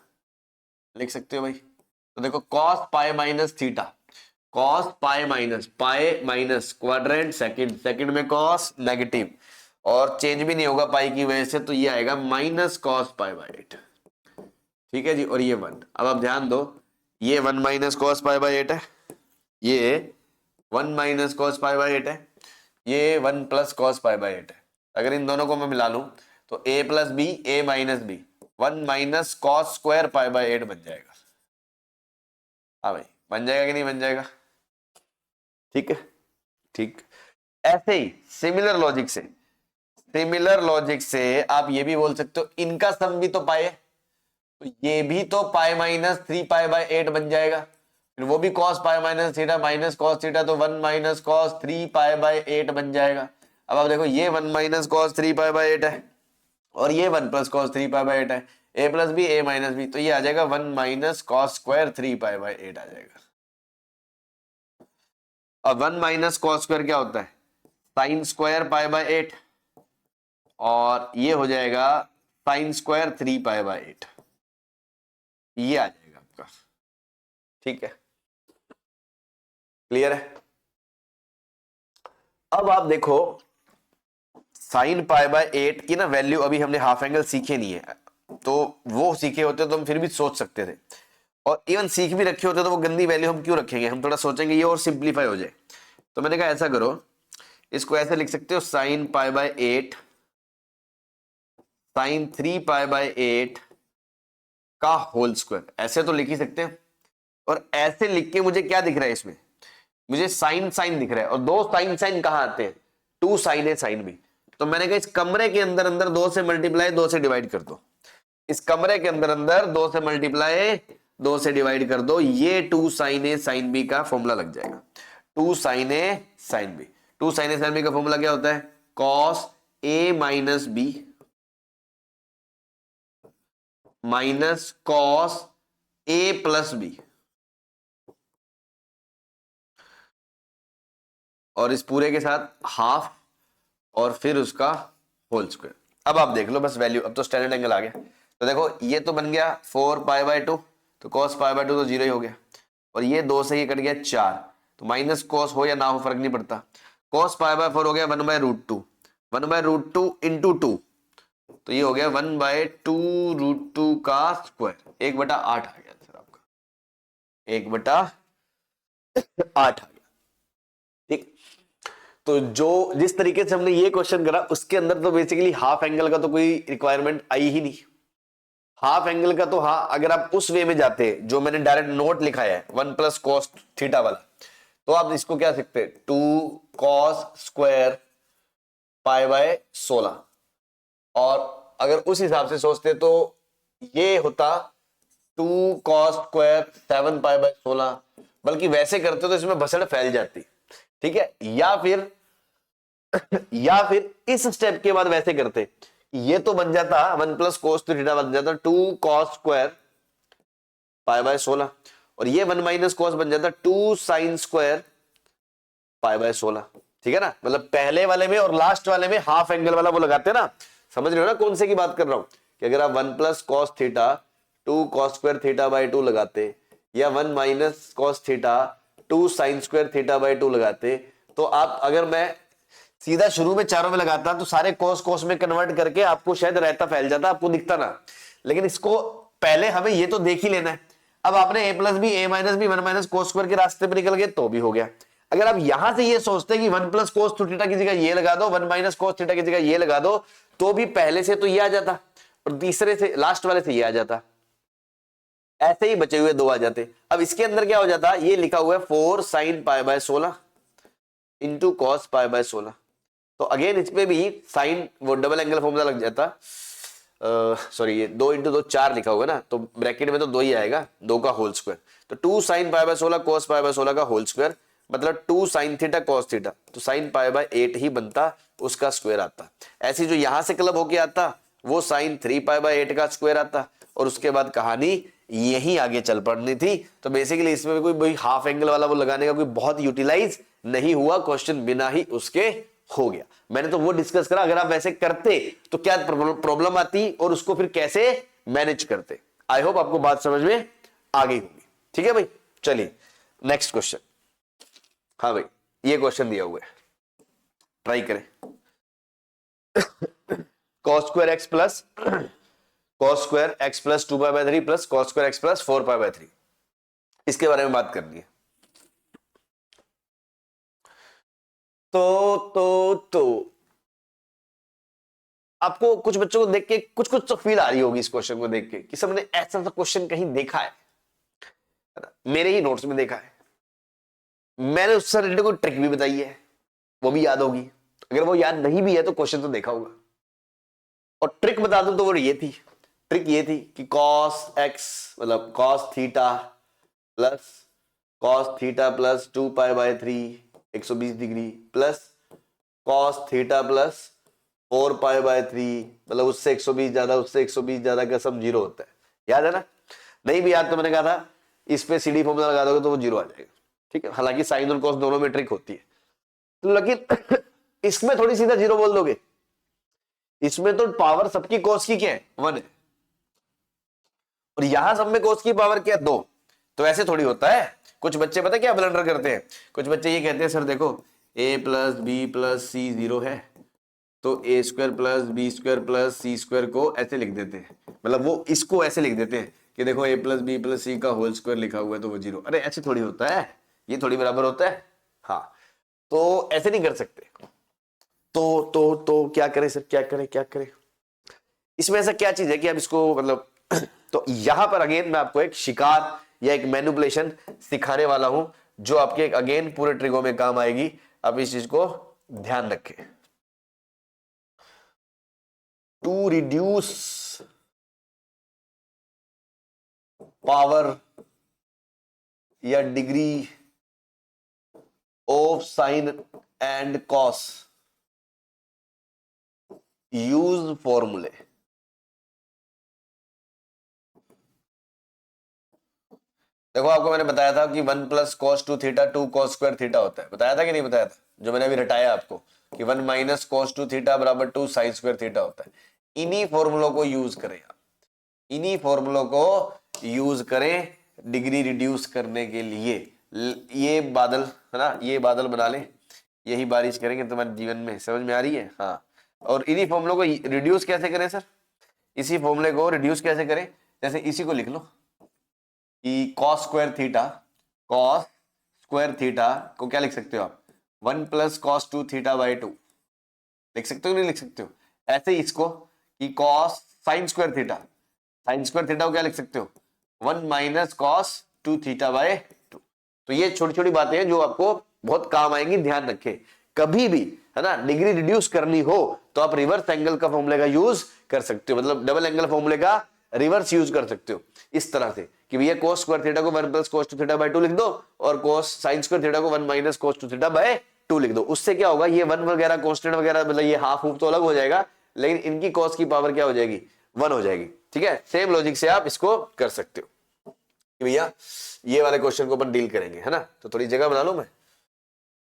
S1: लिख सकते हो भाई। तो देखो cos π-θ, cos π- क्वाड्रेंट सेकंड में cos नेगेटिव और चेंज भी नहीं होगा पाई की वजह से, तो ये आएगा -cos π/8। ठीक है जी, और ये 1। अब आप ध्यान दो, ये 1 - cos π/8 है, ये 1 - cos π/8 है, ये 1 + cos π/8 है। अगर इन दोनों को मैं मिला लूं तो a + b, a - b, 1 - cos square π/8 बन जाएगा। हाँ भाई, बन जाएगा कि नहीं बन जाएगा? ठीक है, ठीक। ऐसे ही सिमिलर लॉजिक से आप ये भी बोल सकते हो इनका सम भी तो पाई है, तो ये भी तो π - 3π/8 बन जाएगा। फिर वो भी cos π - θ cos θ, तो 1 - cos 3π/8 बन जाएगा। अब आप देखो ये 1 - cos 3π/8 है और ये 1 + cos 3π/8 है, a + b, a - b, तो ये आ जाएगा 1 - cos स्क्वायर 3π/8 आ जाएगा। अब 1 - cos स्क्वायर क्या होता है? साइन स्क्वायर π/8 और ये हो जाएगा साइन स्क्वायर 3π/8, ये आ जाएगा आपका। ठीक है, क्लियर है? अब आप देखो साइन π/8 की ना वैल्यू अभी हमने हाफ एंगल सीखे नहीं है, तो वो सीखे होते तो हम फिर भी सोच सकते थे, और इवन सीख भी रखे होते तो वो गंदी वैल्यू हम क्यों रखेंगे, हम थोड़ा सोचेंगे ये और सिंप्लीफाई हो जाए। तो मैंने कहा ऐसा करो, इसको ऐसे लिख सकते हो साइन π/8 साइन 3π/8 का होल स्क्वायर, ऐसे तो लिख ही सकते हैं। और ऐसे लिख के मुझे क्या दिख रहा है इसमें? मुझे साइन साइन दिख रहा है, और दो साइन साइन कहां आते हैं? 2 साइन है साइन भी। तो मैंने कहा इस कमरे के अंदर अंदर 2 से मल्टीप्लाई 2 से डिवाइड कर दो, इस कमरे के अंदर अंदर 2 से मल्टीप्लाई 2 से डिवाइड कर दो, ये 2 साइन ए साइन बी का फॉर्मूला लग जाएगा। 2 साइन ए साइन बी, 2 साइन ए साइन बी का फॉर्मूला क्या होता है? Cos A minus B minus cos A plus B, और इस पूरे के साथ हाफ और फिर उसका होल स्क्वायर। अब आप देख लो बस वैल्यू, अब तो स्टैंडर्ड एंगल आ गया। तो देखो ये तो बन गया 4π/2, तो cos π/2 तो 0 ही हो गया, और ये 2 से ये कट गया 4, तो माइनस कॉस हो या ना हो फर्क नहीं पड़ता। cos π/4 हो गया 1/√2, 1/√2 इंटू 2, तो ये हो गया 1/2√2 का स्क्वायर, 1/8 आ गया सर आपका, 1/8 आ गया। ठीक, तो जो जिस तरीके से हमने ये क्वेश्चन करा उसके अंदर तो बेसिकली हाफ एंगल का तो कोई रिक्वायरमेंट आई ही नहीं। हाफ एंगल का तो हाँ, अगर आप उस वे में जाते जो मैंने डायरेक्ट नोट लिखा है 1 + cos θ वाला, तो आप इसको क्या सकते हैं 2 cos स्क्वायर π/16, और अगर उस हिसाब से सोचते तो ये होता 2 cos स्क्वायर 7π/16, बल्कि वैसे करते तो इसमें भसड़ फैल जाती। ठीक है, या फिर इस स्टेप के बाद वैसे करते, ये तो बन जाता 1 + cos θ बन जाता 2 cos स्क्वायर π/16, और ये 1 - cos बन जाता 2 sin स्क्वायर π/16। ठीक है ना, मतलब पहले वाले में और लास्ट वाले में हाफ एंगल वाला वो लगाते ना, समझ रहे हो ना कौन से की बात कर रहा हूं? कि अगर आप 1 + cos θ 2 cos स्क्वायर θ/2 लगाते, या 1 - cos θ 2 sin स्क्वायर θ/2 लगाते, तो आप, अगर मैं सीधा शुरू में चारों में लगाता तो सारे कोस कोस में कन्वर्ट करके आपको शायद रहता फैल जाता, आपको दिखता ना। लेकिन इसको पहले हमें ये तो देख ही लेना है। अब आपने a + b, a - b, 1 - cos square के रास्ते पे निकल गए तो भी हो गया। अगर आप यहां से ये सोचते कि 1 + cos θ की जगह ये लगा दो, 1 - cos θ की जगह ये लगा दो, तो भी पहले से तो ये आ जाता और तीसरे से लास्ट वाले से ये आ जाता, ऐसे ही बचे हुए 2 आ जाते। अब इसके अंदर क्या हो जाता, ये लिखा हुआ है 4 sin π/16 इंटू cos π/16, तो अगेन इस पे भी साइन वो डबल एंगल फॉर्मूला लग जाता, सॉरी ये 2 इंटू 2 4 लिखा होगा ना, तो ब्रैकेट में तो 2 ही आएगा, 2 का होल स्क्वायर, तो 2 sine pi by 16 cos pi bye 16 का होल स्क्वायर, मतलब 2 साइन थीटा कॉस थीटा, तो साइन पाई बाय 8 ही बनता, उसका स्क्वायर आता। ऐसी जो यहां से क्लब होके आता वो साइन 3 पाई बाय 8 का स्क्वायर आता, और उसके बाद कहानी यही आगे चल पड़नी थी। तो बेसिकली इसमें कोई हाफ एंगल वाला वो लगाने का कोई बहुत यूटिलाइज नहीं हुआ, क्वेश्चन बिना ही उसके हो गया। मैंने तो वो डिस्कस करा, अगर आप वैसे करते तो क्या प्रॉब्लम आती और उसको फिर कैसे मैनेज करते। आई होप आपको बात समझ में आ गई होगी। ठीक है भाई, चलिए नेक्स्ट क्वेश्चन। हाँ भाई, ये क्वेश्चन दिया हुआ है, ट्राई करें। cos square x plus cos square x plus 2 pi by 3 plus cos square x plus 4 pi by 3, इसके बारे में बात करनी है। तो आपको कुछ बच्चों को देख के कुछ कुछ तो फील आ रही होगी इस क्वेश्चन को देख के कि सबने ऐसा सा क्वेश्चन कहीं देखा है, मेरे ही नोट्स में देखा है, मैंने उससे रिलेटेड कोई ट्रिक भी बताई है, वो भी याद होगी। अगर वो याद नहीं भी है तो क्वेश्चन तो देखा होगा। और ट्रिक बता दूं तो वो ये थी, ट्रिक ये थी कि कॉस एक्स मतलब cos theta plus 2 pi by 3 120 degree plus cos theta plus 4 pi by 3, मतलब उससे 120 ज्यादा उससे 120 ज्यादा का सब जीरो होता है। याद है ना? नहीं भी याद तो मैंने कहा था इस पे सीडी फॉर्मूला लगा दोगे तो वो जीरो आ जाएगा। ठीक है, हालांकि साइन और कॉस दोनों में ट्रिक होती है, तो लेकिन इसमें थोड़ी सीधा जीरो बोल दोगे, इसमें तो पावर सबकी कॉस की क्या है 1 है, और यहां सब में कॉस की पावर क्या है 2। तो ऐसे थोड़ी होता है। कुछ बच्चे पता क्या ब्लंडर करते हैं, कुछ बच्चे ये कहते हैं सर देखो a plus B plus C 0 है, तो A square plus B square plus C square को ऐसे लिख देते हैं, मतलब वो इसको ऐसे लिख देते हैं कि देखो ए प्लस बी प्लस सी का होल स्क्वायर लिखा हुआ है तो वो 0। अरे ऐसे थोड़ी होता है, ये थोड़ी बराबर होता है। हाँ, तो ऐसे नहीं कर सकते। तो क्या करें सर, क्या करें इसमें ऐसा क्या चीज है कि आप इसको मतलब तो यहां पर अगेन मैं आपको एक शिकार या एक मैनिपुलेशन सिखाने वाला हूं जो आपके अगेन पूरे ट्रिगों में काम आएगी। आप इस चीज को ध्यान रखें। टू रिड्यूस पावर या degree of sine and cos use फॉर्मूले। देखो आपको मैंने बताया था कि 1 plus cos 2 theta 2 cos square theta होता है, बताया था कि नहीं बताया था? जो मैंने अभी रटाया आपको कि 1 माइनस कॉस 2 थीटा बराबर 2 साइन स्क्वायर थीटा होता है। इन्हीं फॉर्मूलों को यूज करें आप, इन्हीं फॉर्मूलों को यूज करें डिग्री रिड्यूस करने के लिए। ये बादल है ना, ये बादल बना ले, यही बारिश करेंगे तुम्हारे जीवन में। समझ में आ रही है? हाँ। और इन्हीं फॉर्मूलों को रिड्यूस कैसे करें सर? इसी फॉर्मूले को रिड्यूस कैसे करें? जैसे इसी को लिख लो कि कॉस स्क्वायर थीटा को क्या लिख सकते हो आप 1 प्लस कॉस 2 थीटा बाई 2 लिख सकते हो, नहीं लिख सकते हो? ऐसे ही इसको कि कॉस साइन स्क्वायर थीटा को क्या लिख सकते हो 1 माइनस कॉस 2 थीटा बाय 2। तो ये छोटी छोटी बातें हैं जो आपको बहुत काम आएंगी, ध्यान रखें। कभी भी है ना डिग्री रिड्यूस करनी हो तो आप रिवर्स एंगल का फॉर्मूले का यूज कर सकते हो, मतलब डबल एंगल फॉर्मूले का रिवर्स यूज कर सकते हो इस तरह से कि भैया cos स्क्वायर थीटा को 1 प्लस cos 2 थीटा बाय 2 लिख दो और cos sin स्क्वायर थीटा को 1 माइनस cos 2 थीटा बाय 2 लिख दो। उससे क्या होगा, ये 1 वगैरह कांस्टेंट वगैरह मतलब ये हाफ हूफ तो अलग हो जाएगा, लेकिन इनकी cos की पावर क्या हो जाएगी 1 हो जाएगी। ठीक है, सेम लॉजिक से आप इसको कर सकते हो कि भैया ये वाले क्वेश्चन को अपन डील करेंगे, है ना? तो थोड़ी जगह बना लो, मैं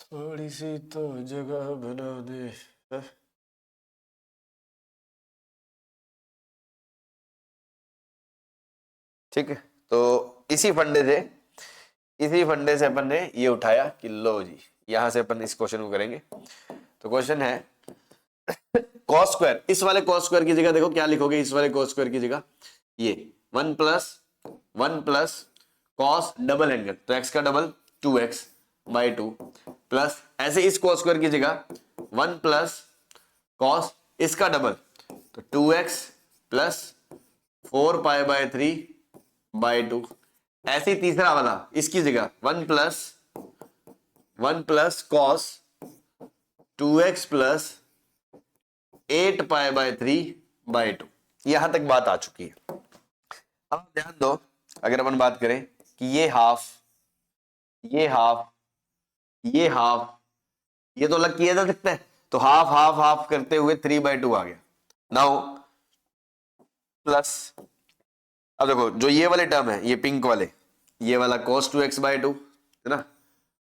S1: थोड़ी सी तो जगह बना दे। ठीक है, तो इसी फंडे से अपन ने ये उठाया कि लो जी यहां से अपन इस क्वेश्चन को करेंगे। तो क्वेश्चन है cos स्क्वायर, इस वाले cos स्क्वायर की जगह देखो क्या लिखोगे, इस वाले cos स्क्वायर की जगह ये 1 प्लस cos डबल एंगल तो x का डबल 2x बाई 2 प्लस ऐसे इस cos स्क्वायर की जगह 1 प्लस cos इसका डबल तो 2x plus 4 pi by 3 by 2। ऐसे ही तीसरा वाला इसकी जगह 1 प्लस cos 2x प्लस 8π/3/2। यहां तक बात आ चुकी है। अब ध्यान दो, अगर अपन बात करें कि ये हाफ, ये हाफ, ये हाफ, ये तो अलग किया जा सकता है, तो हाफ हाफ हाफ करते हुए 3/2 आ गया। नाउ प्लस, अब देखो जो ये वाले टर्म है, ये पिंक वाले, ये वाला cos 2x/2 है ना,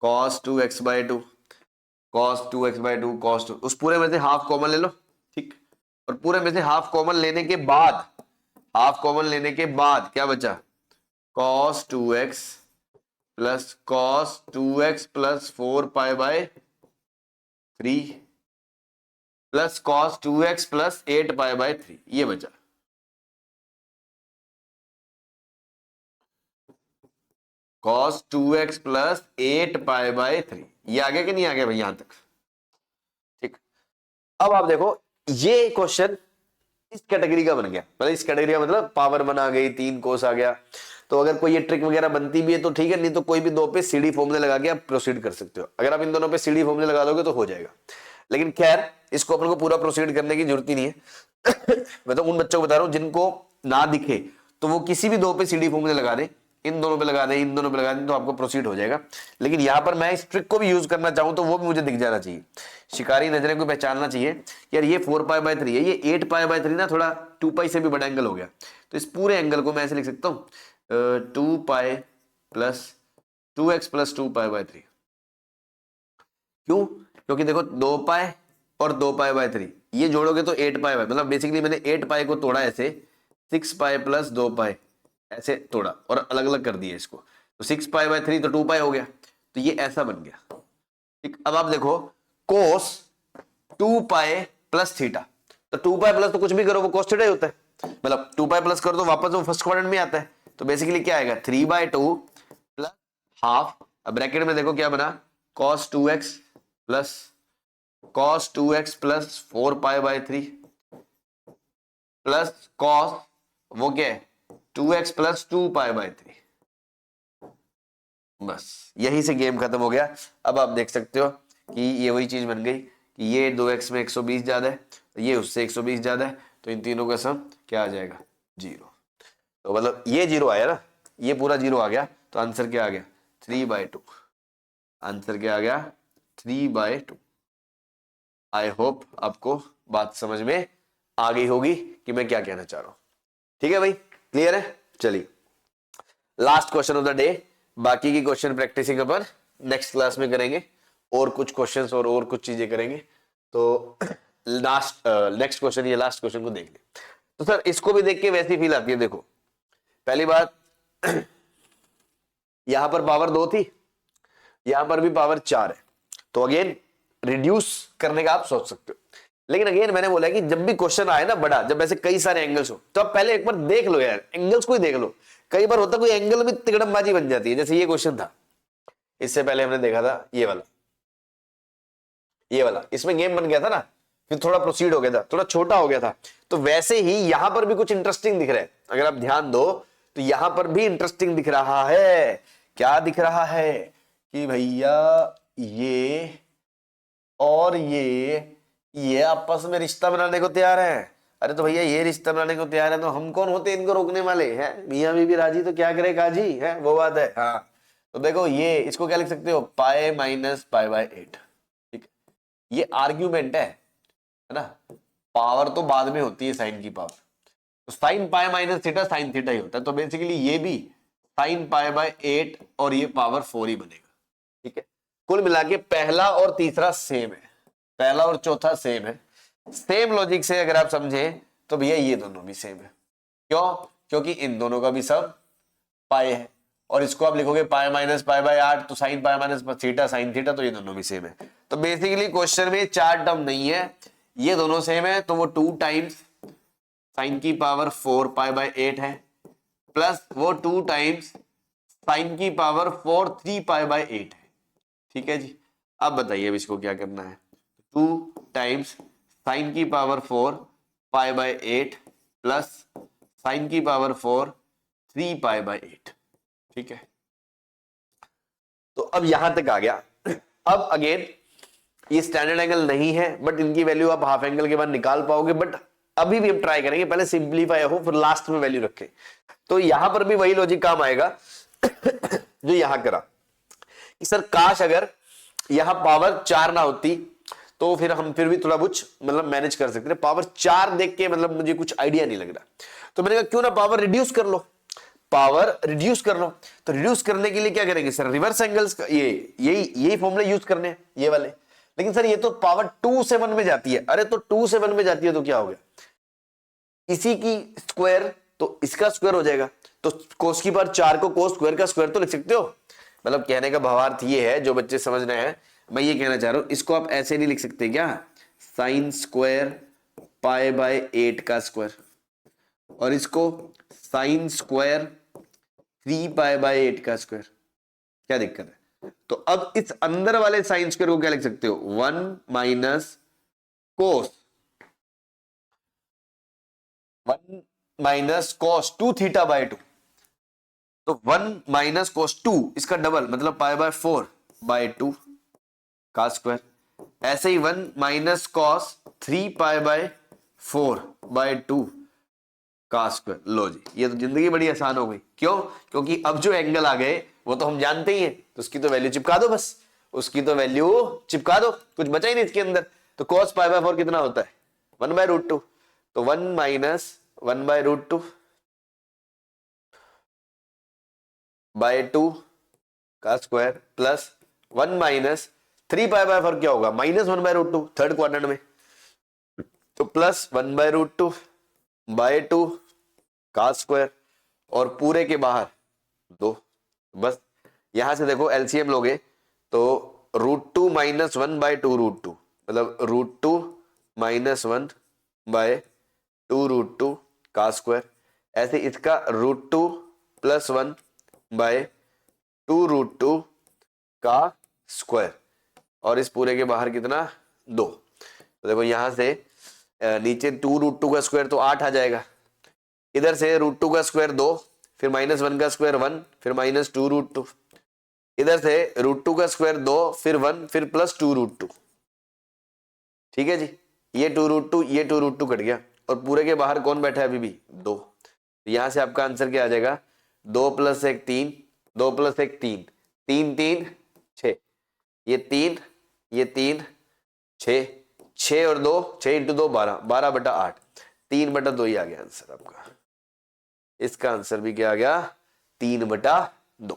S1: cos 2x/2, cos 2x/2, cos 2, उस पूरे में से हाफ कॉमन ले लो, ठीक। और पूरे में से हाफ कॉमन लेने के बाद, हाफ कॉमन लेने के बाद क्या बचा, cos 2x plus cos 2x plus 4π/3 plus cos 2x plus 8π/3, ये बचा। cos 2x प्लस 8π/3, ये आ गया कि नहीं आ गया भाई यहां तक, ठीक। अब आप देखो ये क्वेश्चन इस कैटेगरी का बन गया, मतलब इस कैटेगरी का मतलब पावर 1 आ गई, 3 कोस आ गया। तो अगर कोई ये ट्रिक वगैरह बनती भी है तो ठीक है, नहीं तो कोई भी दो पे सीडी फॉर्मूले लगा के आप प्रोसीड कर सकते हो। अगर आप इन दोनों पे सीडी फॉर्मूले लगा दोगे तो हो जाएगा, लेकिन खैर इसको अपन को पूरा प्रोसीड करने की जरूरत ही नहीं है। मैं तो उन बच्चों को बता रहा हूं जिनको ना दिखे तो वो किसी भी दो पे सीडी फॉर्मूले लगा दें, इन दोनों पे लगा दें, इन दोनों पे लगा दें, तो आपको प्रोसीड हो जाएगा। लेकिन यहां पर मैं इस ट्रिक को भी यूज करना चाहूं तो वो भी मुझे दिख जाना चाहिए, शिकारी नजरें को पहचानना चाहिए यार ये 4π/3 है, ये 8π/3 ना थोड़ा 2π से भी बड़ा एंगल हो गया। तो इस पूरे एंगल को मैं ऐसे लिख सकता हूं 2π प्लस 2x प्लस 2π/3। क्यों? क्योंकि देखो 2π और 2π/3 ये जोड़ोगे तो 8π, मतलब बेसिकली मैंने 8π को तोड़ा ऐसे, 6π प्लस 2π ऐसे तोड़ा और अलग अलग कर दिया इसको, तो 6π/3 तो 2π हो गया, तो ये ऐसा बन गया, ठीक। अब आप देखो cos 2π प्लस थीटा, तो 2π प्लस तो कुछ भी करो वो cos थीटा ही होता है, मतलब 2π प्लस करो तो वापस वो फर्स्ट क्वाड्रेंट में आता है। तो बेसिकली क्या आएगा 3/2 प्लस हाफ, अब ब्रैकेट में देखो क्या बना, cos 2x plus cos 2x plus 4π/3 plus cos वो क्या है 2x प्लस 2π/3। बस यही से गेम खत्म हो गया। अब आप देख सकते हो कि ये वही चीज बन गई कि ये 2x में 120 ज्यादा है, ये उससे 120 ज्यादा है, तो इन तीनों का सम क्या आ जाएगा 0। तो मतलब ये 0 आया ना, ये पूरा 0 आ गया, तो आंसर क्या आ गया 3/2। आंसर क्या आ गया 3/2। आई होप आपको बात समझ में आ गई होगी कि मैं क्या कहना चाह रहा हूं। ठीक है भाई, क्लियर है। चलिए last question of the day, बाकी की क्वेश्चन प्रैक्टिसिंग अपन नेक्स्ट क्लास में करेंगे, और कुछ क्वेश्चंस और कुछ चीजें करेंगे। तो लास्ट नेक्स्ट क्वेश्चन, ये लास्ट क्वेश्चन को देख ले। तो सर इसको भी देख के वैसी फील आती है। देखो पहली बात यहां पर पावर 2 थी, यहां पर भी पावर 4 है, तो अगेन रिड्यूस करने का आप सोच सकते हो। लेकिन अगेन मैंने बोला कि जब भी क्वेश्चन आए ना बड़ा, जब ऐसे कई सारे एंगल्स हो, तो आप पहले एक बार देख लो यार, एंगल्स को ही देख लो। कई बार होता कोई एंगल में तिकड़मबाजी बन जाती है, जैसे ये क्वेश्चन था, इससे पहले हमने देखा था ये वाला, ये वाला, इसमें गेम बन गया था ना, फिर थोड़ा प्रोसीड हो गया था, थोड़ा छोटा हो गया था। तो वैसे ही यहां पर भी कुछ इंटरेस्टिंग दिख रहा है, अगर आप ध्यान दो तो यहां पर भी इंटरेस्टिंग दिख रहा है। क्या दिख रहा है कि भैया ये और ये आपस में रिश्ता बनाने को तैयार है। अरे तो भैया ये रिश्ता बनाने को तैयार है, तो हम कौन होते इनको रोकने वाले हैं? मियां बीवी राजी तो क्या करे काजी, है वो बात है। हाँ तो देखो ये इसको क्या लिख सकते हो, पाई माइनस π/8। ठीक है, ये आर्ग्यूमेंट है ना, पावर तो बाद में होती है साइन की पावर, तो sine pi minus theta sine theta ही होता है। तो बेसिकली ये भी साइन π/8 और ये पावर 4 ही बनेगा। ठीक है, कुल मिला के पहला और तीसरा सेम है, पहला और चौथा सेम है। सेम लॉजिक से अगर आप समझे तो भैया ये दोनों भी सेम है। क्यों? क्योंकि इन दोनों का भी सब पाई है, और इसको आप लिखोगे पाई माइनस π/8, तो sine pi minus theta sine theta, तो ये दोनों भी सेम है। तो बेसिकली क्वेश्चन में 4 टर्म नहीं है, ये दोनों सेम है, तो वो 2 टाइम्स साइन की पावर 4 π/8 है, प्लस वो 2 टाइम्स साइन की पावर 4 3 π/8 है। ठीक है जी, अब बताइए अब इसको क्या करना है। 2 टाइम्स साइन की पावर 4 π/8 प्लस साइन की पावर 4 3 π/8। ठीक है, तो अब यहां तक आ गया। अब अगेन ये स्टैंडर्ड एंगल नहीं है, बट इनकी वैल्यू आप हाफ एंगल के बाद निकाल पाओगे, बट अभी भी हम ट्राई करेंगे, पहले सिंप्लीफाई हो फिर लास्ट में वैल्यू रखें। तो यहां पर भी वही लॉजिक काम आएगा जो यहां करा कि सर काश अगर यहां पावर 4 ना होती तो फिर हम फिर भी थोड़ा कुछ मतलब मैनेज कर सकते थे। पावर 4 देख के मतलब मुझे कुछ आइडिया नहीं लग रहा, तो मैंने कहा क्यों ना पावर रिड्यूस कर लो, पावर रिड्यूस कर लो। तो रिड्यूस करने के लिए क्या करेंगे सर, रिवर्स एंगल्स का यही फॉर्मूला यूज करने हैं, ये वाले। लेकिन सर ये तो पावर 2 से 1 में जाती है। अरे तो 2 से 1 में जाती है तो क्या हो गया, इसी की स्क्वायर तो इसका स्क्वायर हो जाएगा। तो कोस की पावर 4 को कोस स्क्वायर का स्क्वायर तो लिख सकते हो। मतलब कहने का भावार्थ ये है, जो बच्चे समझ रहे हैं, मैं ये कहना चाह रहा हूं, इसको आप ऐसे नहीं लिख सकते क्या, साइन स्क्वायर पाई बाय 8 का स्क्वायर, और इसको साइन स्क्वायर 3 पाई बाय 8 का स्क्वायर, क्या दिक्कत है। तो अब इस अंदर वाले साइन स्क्वायर को क्या लिख सकते हो, 1 minus cos 1 minus cos 2 theta by 2। तो 1 माइनस कॉस 2 इसका डबल मतलब पाई बाय 4 बाय 2 का स्क्वायर। ऐसे ही 1 minus cos 3 pi by 4 by 2 का स्क्वायर। लो जी, ये तो जिंदगी बड़ी आसान हो गई। क्यों, क्योंकि अब जो एंगल आ गए वो तो हम जानते ही हैं, तो उसकी तो वैल्यू चिपका दो, बस उसकी तो वैल्यू चिपका दो, कुछ बचा ही नहीं इसके अंदर। तो कॉस पाई बाय 4 कितना होता है, 1 बाय रूट 2। तो 1 माइनस 1 बाय रूट 2 बाय 2 का square plus 1 minus 3 pi by 4 क्या होगा, minus 1 by root 2 third quadrant में, तो प्लस 1 बाय रूट 2 बाय 2 का स्क्वायर, और पूरे के बाहर 2। बस यहां से देखो एलसीएम लोगे तो रूट 2 माइनस 1 बाय 2 रूट 2, मतलब रूट 2 माइनस 1 बाय 2 रूट 2 का स्क्वायर। ऐसे इसका रूट 2 प्लस 1 बाय 2 रूट 2 का स्क्वायर, और इस पूरे के बाहर कितना 2। तो देखो यहां से नीचे 2 रूट 2 का स्क्वायर तो 8 आ जाएगा, इधर से रूट 2 का स्क्वायर 2, फिर माइनस 1 का स्क्वायर 1, फिर माइनस 2 रूट 2, इधर से रूट 2 का स्क्वायर 2, फिर 1, फिर प्लस 2 रूट 2। ठीक है जी, ये 2 रूट 2 ये 2 रूट 2 कट गया, और पूरे के बाहर कौन बैठा है अभी भी 2। तो यहां से आपका आंसर क्या आ जाएगा, 2 प्लस 1 3, 2 प्लस 1 3, 3 3 6, ये 3 ये 3 6, 6 और 2 6 इंटू 2 12, 12 बटा 8, 3 बटा 2 ही आ गया आंसर आपका। इसका आंसर भी क्या आ गया, 3 बटा 2।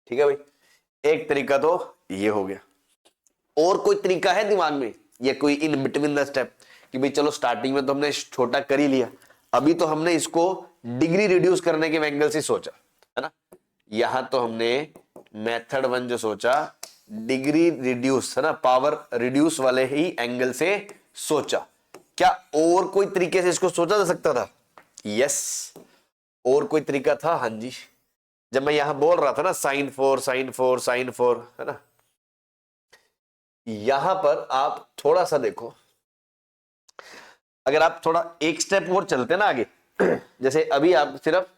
S1: ठीक है भाई, एक तरीका तो ये हो गया। और कोई तरीका है दिमाग में, या कोई इन बिटवीन द स्टेप, कि भाई चलो स्टार्टिंग में तो हमने छोटा कर ही लिया, अभी तो हमने इसको डिग्री रिड्यूस करने के एंगल से सोचा है ना। यहां तो हमने मेथड 1 जो सोचा डिग्री रिड्यूस है ना, पावर रिड्यूस वाले ही एंगल से सोचा। क्या और कोई तरीके से इसको सोचा जा सकता था, यस और कोई तरीका था, हाँ जी। जब मैं यहां बोल रहा था ना साइन 4 साइन 4 साइन 4 है ना, यहां पर आप थोड़ा सा देखो, अगर आप थोड़ा एक स्टेप और चलते ना आगे जैसे अभी आप सिर्फ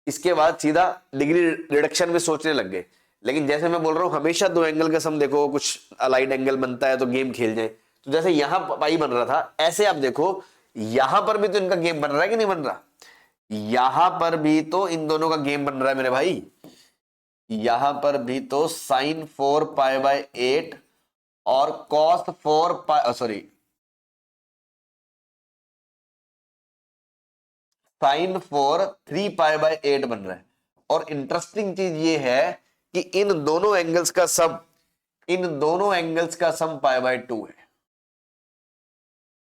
S1: इसके बाद सीधा डिग्री रिडक्शन में सोचने लग गए, लेकिन जैसे मैं बोल रहा हूं हमेशा 2 एंगल का सम देखो, कुछ अलाइड एंगल बनता है तो गेम खेल जाए। तो जैसे यहां पाई बन रहा था, ऐसे आप देखो यहां पर भी तो इनका गेम बन रहा है कि नहीं बन रहा, यहां पर भी तो इन दोनों का गेम बन रहा है मेरे भाई। यहां पर भी तो साइन 4 पाई बाय 8 और कॉस 4 पाई सॉरी साइन 4 3 पाई बाय 8 बन रहा है। और इंटरेस्टिंग चीज ये है कि इन दोनों एंगल्स का सम पाई बाय 2 है।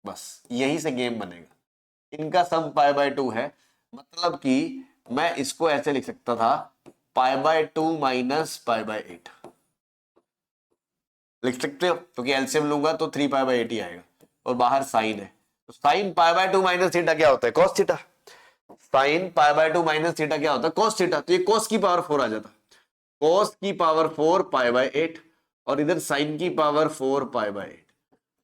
S1: बस यहीं से गेम बनेगा, इनका सम पाई बाय 2 है, मतलब कि मैं इसको ऐसे लिख सकता था पाई बाय 2 माइनस पाई बाय 8 लिख सकते हो, क्योंकि एलसीएम लूंगा तो 3 पाई बाय 8 ही आएगा, और बाहर साइन है, तो sine pi by 2 minus theta क्या होता है, cos theta. Sine pi by 2 minus theta क्या होता है, कॉस थीटा। तो ये कॉस की पावर 4 आ जाता, कॉस की पावर 4 पाई बाय 8, और इधर साइन की पावर 4 पाई बाय 8।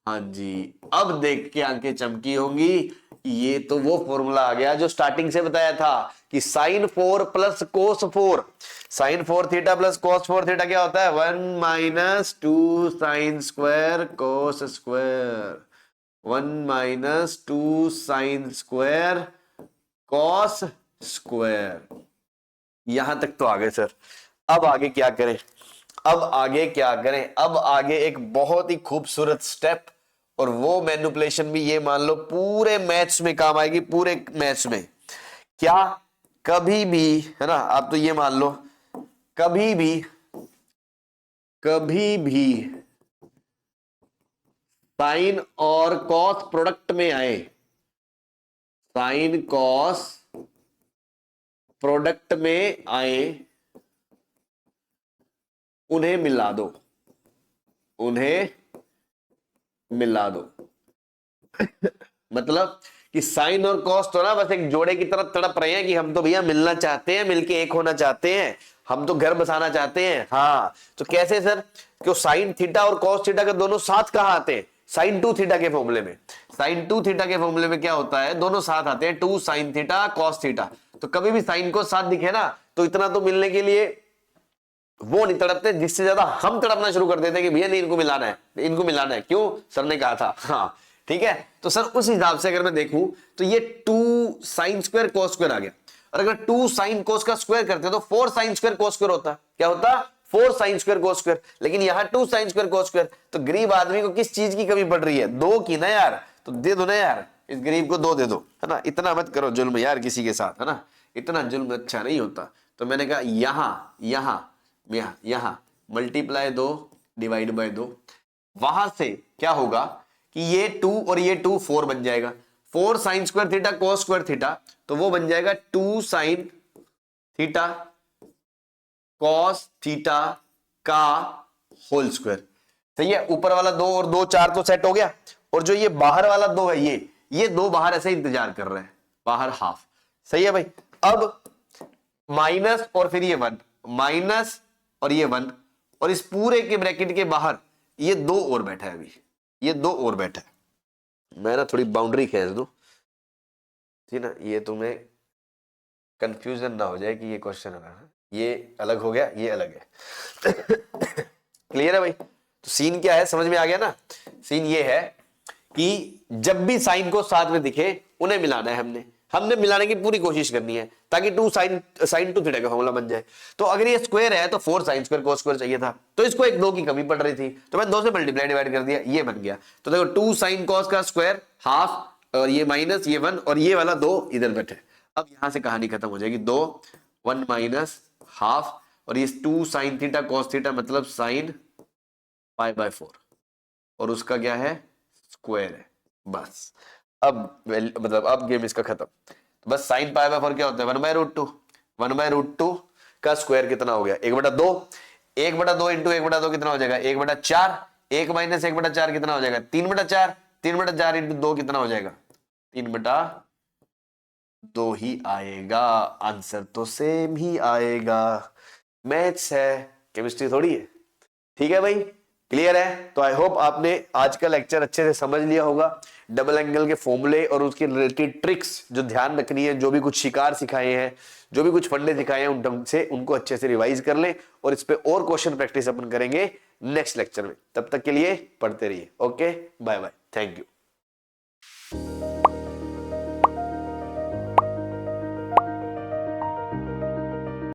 S1: हाँ जी, अब देख के आंखें चमकी होंगी ये तो वो फॉर्मूला आ गया जो स्टार्टिंग से बताया था कि sine 4 plus cos 4, sine 4 theta plus cos 4 theta क्या होता है 1 minus 2 sine square cos square, 1 minus 2 sine square cos square. यहां तक तो आ गए सर। अब आगे क्या करें, अब आगे क्या करें, अब आगे एक बहुत ही खूबसूरत स्टेप, और वो मैनिपुलेशन भी ये मान लो पूरे मैथ्स में काम आएगी, पूरे मैथ्स में। क्या, कभी भी, है ना, आप तो ये मान लो कभी भी साइन और कॉस प्रोडक्ट में आए, साइन कॉस प्रोडक्ट में आए, उन्हें मिला दो, उन्हें मिला दो। मतलब कि साइन और कॉस तो ना बस एक जोड़े की तरह तड़प रहे हैं कि हम तो भैया मिलना चाहते हैं, मिलके एक होना चाहते हैं, हम तो घर बसाना चाहते हैं। हाँ, तो कैसे सर, क्यों साइन थीटा और कॉस थीटा के दोनों साथ कहां आते हैं, साइन 2 थीटा के फॉर्मूले में। साइन 2 थीटा के फॉर्मूले में क्या होता है, दोनों साथ आते हैं, 2 साइन थीटा कॉस थीटा। तो कभी भी साइन को साथ दिखे ना, तो इतना तो मिलने के लिए वो नहीं तड़पते, जिससे ज्यादा हम तड़पना शुरू कर देते हैं कि भैया नहीं, इनको मिलाना है, इनको मिलाना है, क्यों, सर ने कहा था। हाँ ठीक है, तो सर उस हिसाब से अगर मैं देखूं तो ये 2 साइन स्क्वायर कोस स्क्वायर आ गया, और अगर 2 साइन कोस का स्क्वायर करते तो 4 साइन स्क्वायर कोस स्क्वायर होता, क्या होता, 4 साइन स्क्वायर कोस स्क्वायर। लेकिन यहां 2 साइन स्क्वायर कोस स्क्वायर, तो गरीब आदमी को किस चीज की कमी पड़ रही है, 2 की ना यार, तो दे दो ना यार, इस गरीब को 2 दे दो, है ना, इतना मत करो जुल्म यार किसी के साथ, है ना, इतना जुल्म अच्छा नहीं होता। तो मैंने कहा यहां मल्टीप्लाई 2 डिवाइड बाय 2, वहां से क्या होगा कि ये 2 और ये 2 4 बन जाएगा, 4 sign square theta cos square theta, तो वो बन जाएगा 2 साइन थीटा कॉस थीटा का होल स्क्वायर। सही है, ऊपर वाला 2 और 2 4 तो सेट हो गया, और जो ये बाहर वाला 2 है, ये 2 बाहर ऐसे इंतजार कर रहे हैं, बाहर हाफ। सही है भाई, अब माइनस और फिर ये 1, माइनस और ये 1, और इस पूरे के ब्रैकेट के बाहर ये 2 और बैठा है, अभी ये 2 और बैठा है। मैं ना थोड़ी बाउंड्री खींच दूं, ठीक ना, ये तुम्हें कंफ्यूजन ना हो जाए कि ये क्वेश्चन है ना, ये अलग हो गया, ये अलग है। क्लियर है भाई, तो सीन क्या है, समझ में आ गया ना। सीन ये है कि जब भी साइन को साथ में दिखे उन्हें मिलाना है, हमने मिलाने की पूरी कोशिश करनी है, ताकि 2 साइन 2 थीटा का फॉर्मूला बन जाए। तो अगर ये स्क्वायर है तो 4 साइन स्क्वायर कोस स्क्वायर चाहिए था, तो इसको एक 2 की कमी पड़ रही थी, तो मैं 2 से मल्टीप्लाई डिवाइड कर दिया, ये बन गया। तो देखो 2 साइन कॉस का स्क्वायर हाफ, और ये माइनस ये 1, और ये वाला 2 इधर बैठे। अब यहां से कहानी खत्म हो जाएगी, 2 1 माइनस हाफ, और ये 2 साइन थीटा कॉस थीटा मतलब साइन पाई बाय 4, और उसका क्या है, स्क्वायर है। बस अब मतलब अब गेम इसका खत्म। तो बस साइन पाई बाय 4 क्या होता है, 1/√2, 1/√2 का स्क्वायर कितना हो गया, 1/2, 1/2 इंटू 1/2 कितना हो जाएगा, 1/4, 1 माइनस 1/4 कितना हो जाएगा, 3/4, 3/4 इंटू 2 कितना हो जाएगा, 3/2 ही आएगा। आंसर तो सेम ही आएगा, मैथ्स है, केमिस्ट्री थोड़ी है। ठीक है भाई, क्लियर है। तो आई होप आपने आज का लेक्चर अच्छे से समझ लिया होगा, डबल एंगल के फॉर्मूले और उसके रिलेटेड ट्रिक्स जो ध्यान रखनी है, जो भी कुछ शिकार सिखाए हैं, जो भी कुछ फंडे सिखाए हैं, उन ढंग से उनको अच्छे से रिवाइज कर लें, और इस पे और क्वेश्चन प्रैक्टिस अपन करेंगे नेक्स्ट लेक्चर में। तब तक के लिए पढ़ते रहिए। Okay, bye bye, thank you.